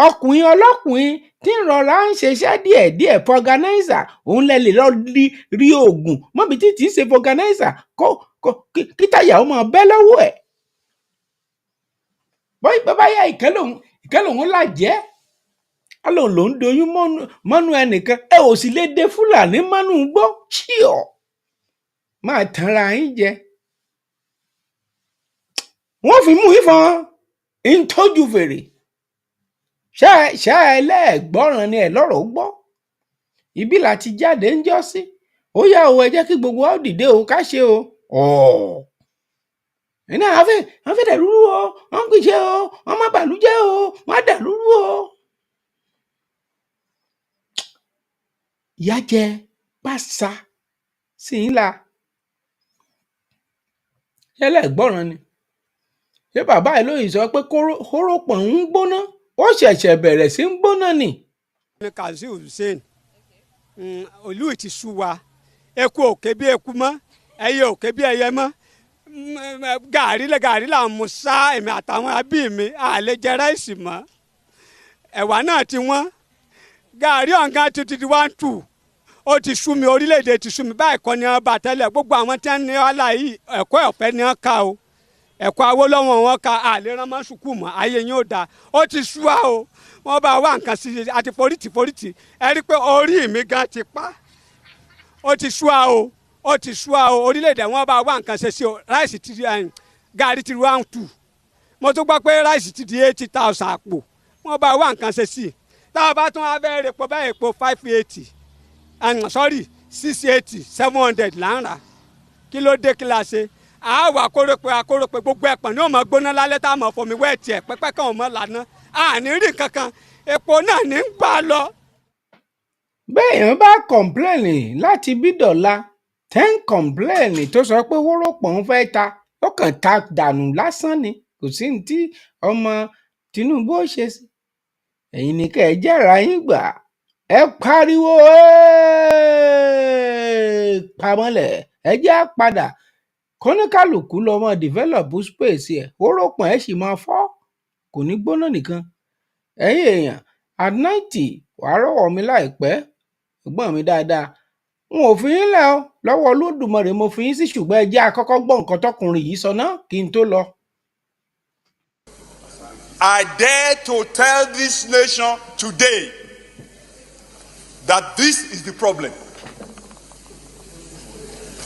Speaker 1: ọkùnrin ọlọ́kùnrin tí ń rọra ń ṣiṣẹ́ díẹ̀díẹ̀ fọganáísà òun lẹ lè lọ rí oògùn mọ́bi tí ń ṣe fọganáísà kí táyà ó máa bẹ́ lọ́wọ́ ẹ̀ bọ́bá yá ìkẹ́ lòun làjẹ́ á lòun ló ń doyún mọ́nú ẹnìkan ẹ ò sì lè dé Fúlàní mọ́nú gbọ́ ṣíọ̀ máa tanra yín jẹ wọ́n fi mú ìfọ̀n ń tọ́jú fèrè ṣá ẹlẹ́ẹ̀gbọ́ràn ni ẹ lọ́rọ̀ gbọ́ ibi láti jáde ń jọ́ sí ó yá o ẹ jẹ́ kí gbogbo wa dìde o ká ṣe o ẹni àwọn fẹ́ dàlúrú o wọ́n ń pèsè o wọ́n má bàlújẹ́ o wọ́n á dàlúrú o. ìyá jẹ pàṣà sí i la ẹlẹ́ẹ̀gbọ́ràn ni ṣé bàbá ẹ lóyìn sọ pé kórópọ̀ ń gbóná ó ṣẹ̀ṣẹ̀ bẹ̀rẹ̀ sí ń gbóná ni.
Speaker 3: Kazeem Hussein olú ti sú wa eku òkè bí eku mọ́ ẹyẹ òkè bí ẹyẹ mọ́ gàrí là ń mu sá èmi àtàwọn abí mi àlè jẹ ráìsì mọ́ ẹ̀wà náà ti wọ́n gàrí ọ̀gá ti di 1-2 ó ti sú mi orílẹ̀-èdè ti sú mi báyìí kọ́ ni wọ́n bá tẹ́lẹ̀ gbogbo àwọn tí wọ́n ní wàhálà yìí ẹ̀kọ́ ọ̀fẹ́ ni wọ́n ká o ẹ̀kọ́ Awólọ́wọ̀ wọn ká àlè rán mọ́ sùkúù mọ́ ayé yín ò dáa ó ti sú wa o wọ́n bá wá nǹkan sí i àti forítì ẹ rí i pé orí mi gan ti pa ó ti sú wa o ó ti sú wa o orílẹ̀-èdè wọn bá wá nǹkan ṣe sí o ráìsì ti di gàrí ti 1-2 mo tún gbọ́ pé ráìsì ti di 80,000 àpò wọ́n bá wá nǹkan ṣe sí i tá a bá tún wá fẹ́ rè pọ̀ báyìí epo 580 680 700 là ń rà kí ló dé kí la ṣe àáwọ̀ akórópè gbogbo ẹ̀pọ̀n ní òmò gbóná lálẹ́ tá a mọ̀ fọmi wẹ́ẹ̀tì ẹ̀ pẹ́pẹ́ kan ò mọ̀ lànà àní rí kankan epo náà ní ń gbà lọ.
Speaker 1: béèyàn bá kọ̀ǹpléènì láti bí dọ̀la tẹ́ ń kọ̀ǹpléènì tó sọ pé wórópọ̀ ń fẹ́ ta ó kàn ta dànù lásán ni kò sí ní tí ọmọ Tinubu ó ṣe sí ẹ̀yin ní kẹ́ ẹ jẹ́ra yín gbà ẹ pariwo pamọ́lẹ̀ ẹ jẹ́ á padà kóníkàlùkù lọ́mọ develop space ẹ̀ wórópọ̀ ẹ̀ sì máa fọ́ kò ní gbóná nìkan ẹ̀yin èèyàn at 90 wàá rọ́wọ́ mi láìpẹ́ ẹ̀gbọ́n mi dáadáa n ò fi yín lẹ̀ o lọ́wọ́ Olódùmarè mo fi yín sí ṣùgbọ́n ẹ jẹ́ àkọ́kọ́ gbọ́ nǹkan tọkùnrin yìí sọ náà kí n tó lọ.
Speaker 6: I dare to tell this nation today that this is the problem.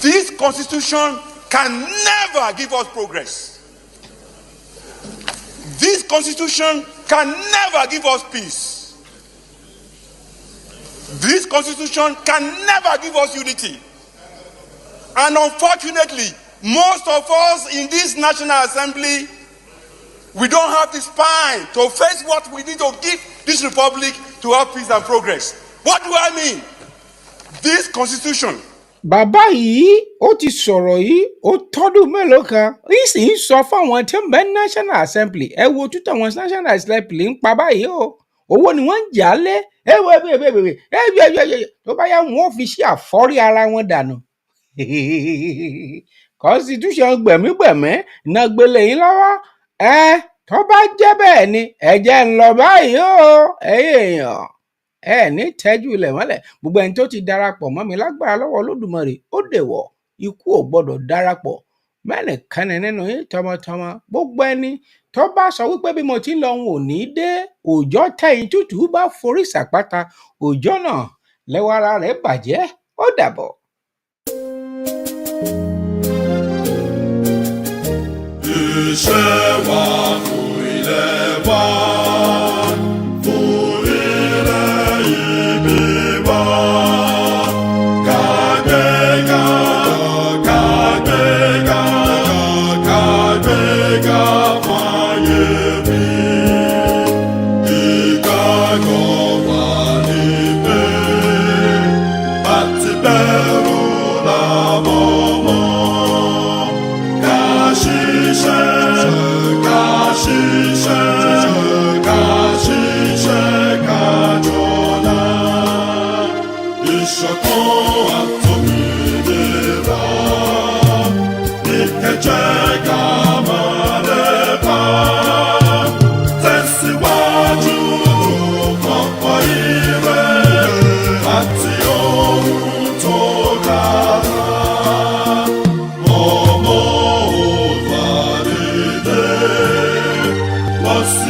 Speaker 6: This constitution can never give us progress. This constitution can never give us peace. This constitution can never give us unity. And unfortunately, most of us in this National Assembly, we don't have the spine to face what we need to give this republic to have peace and progress. What do I mean? This constitution.
Speaker 1: Bàbá yìí ó ti sọ̀rọ̀ yìí ó tọ́dún mélòó kan yìí sì ń sọ fáwọn tí ń bẹ National Assembly ẹ wo tútù àwọn National Assembly ń pa báyìí o owó ni wọ́n ń jà lé tó bá yá wọn ò fi ṣe àfọ́rí ara wọn dànù constitution gbẹ̀mígbẹ̀mí iná gbélé yín lọ́wọ́ tó bá jẹ́ bẹ́ẹ̀ ni ẹ jẹ́ ń lọ báyìí o èèyàn ẹ ní tẹ́jú ilẹ̀ mọ́lẹ̀ gbogbo ẹni tó ti darapọ̀ mọ́ mi lágbára lọ́wọ́ Olódùmarè ó dèwọ̀ ikú ò gbọ́dọ̀ darapọ̀ mẹ́nìkan nínú yín tọmọtọmọ gbogbo ẹni tó bá sọ wípé bí mo ti ń lọ òun ò ní dé òòjọ́ tẹ̀yìn tútù bá forí sàpáta òòjọ́ náà lẹ́wọ́ ara rẹ̀ bàjẹ́ ó dàbọ̀.
Speaker 9: Iṣẹ́ wa fún ilẹ̀ wa.
Speaker 23: Was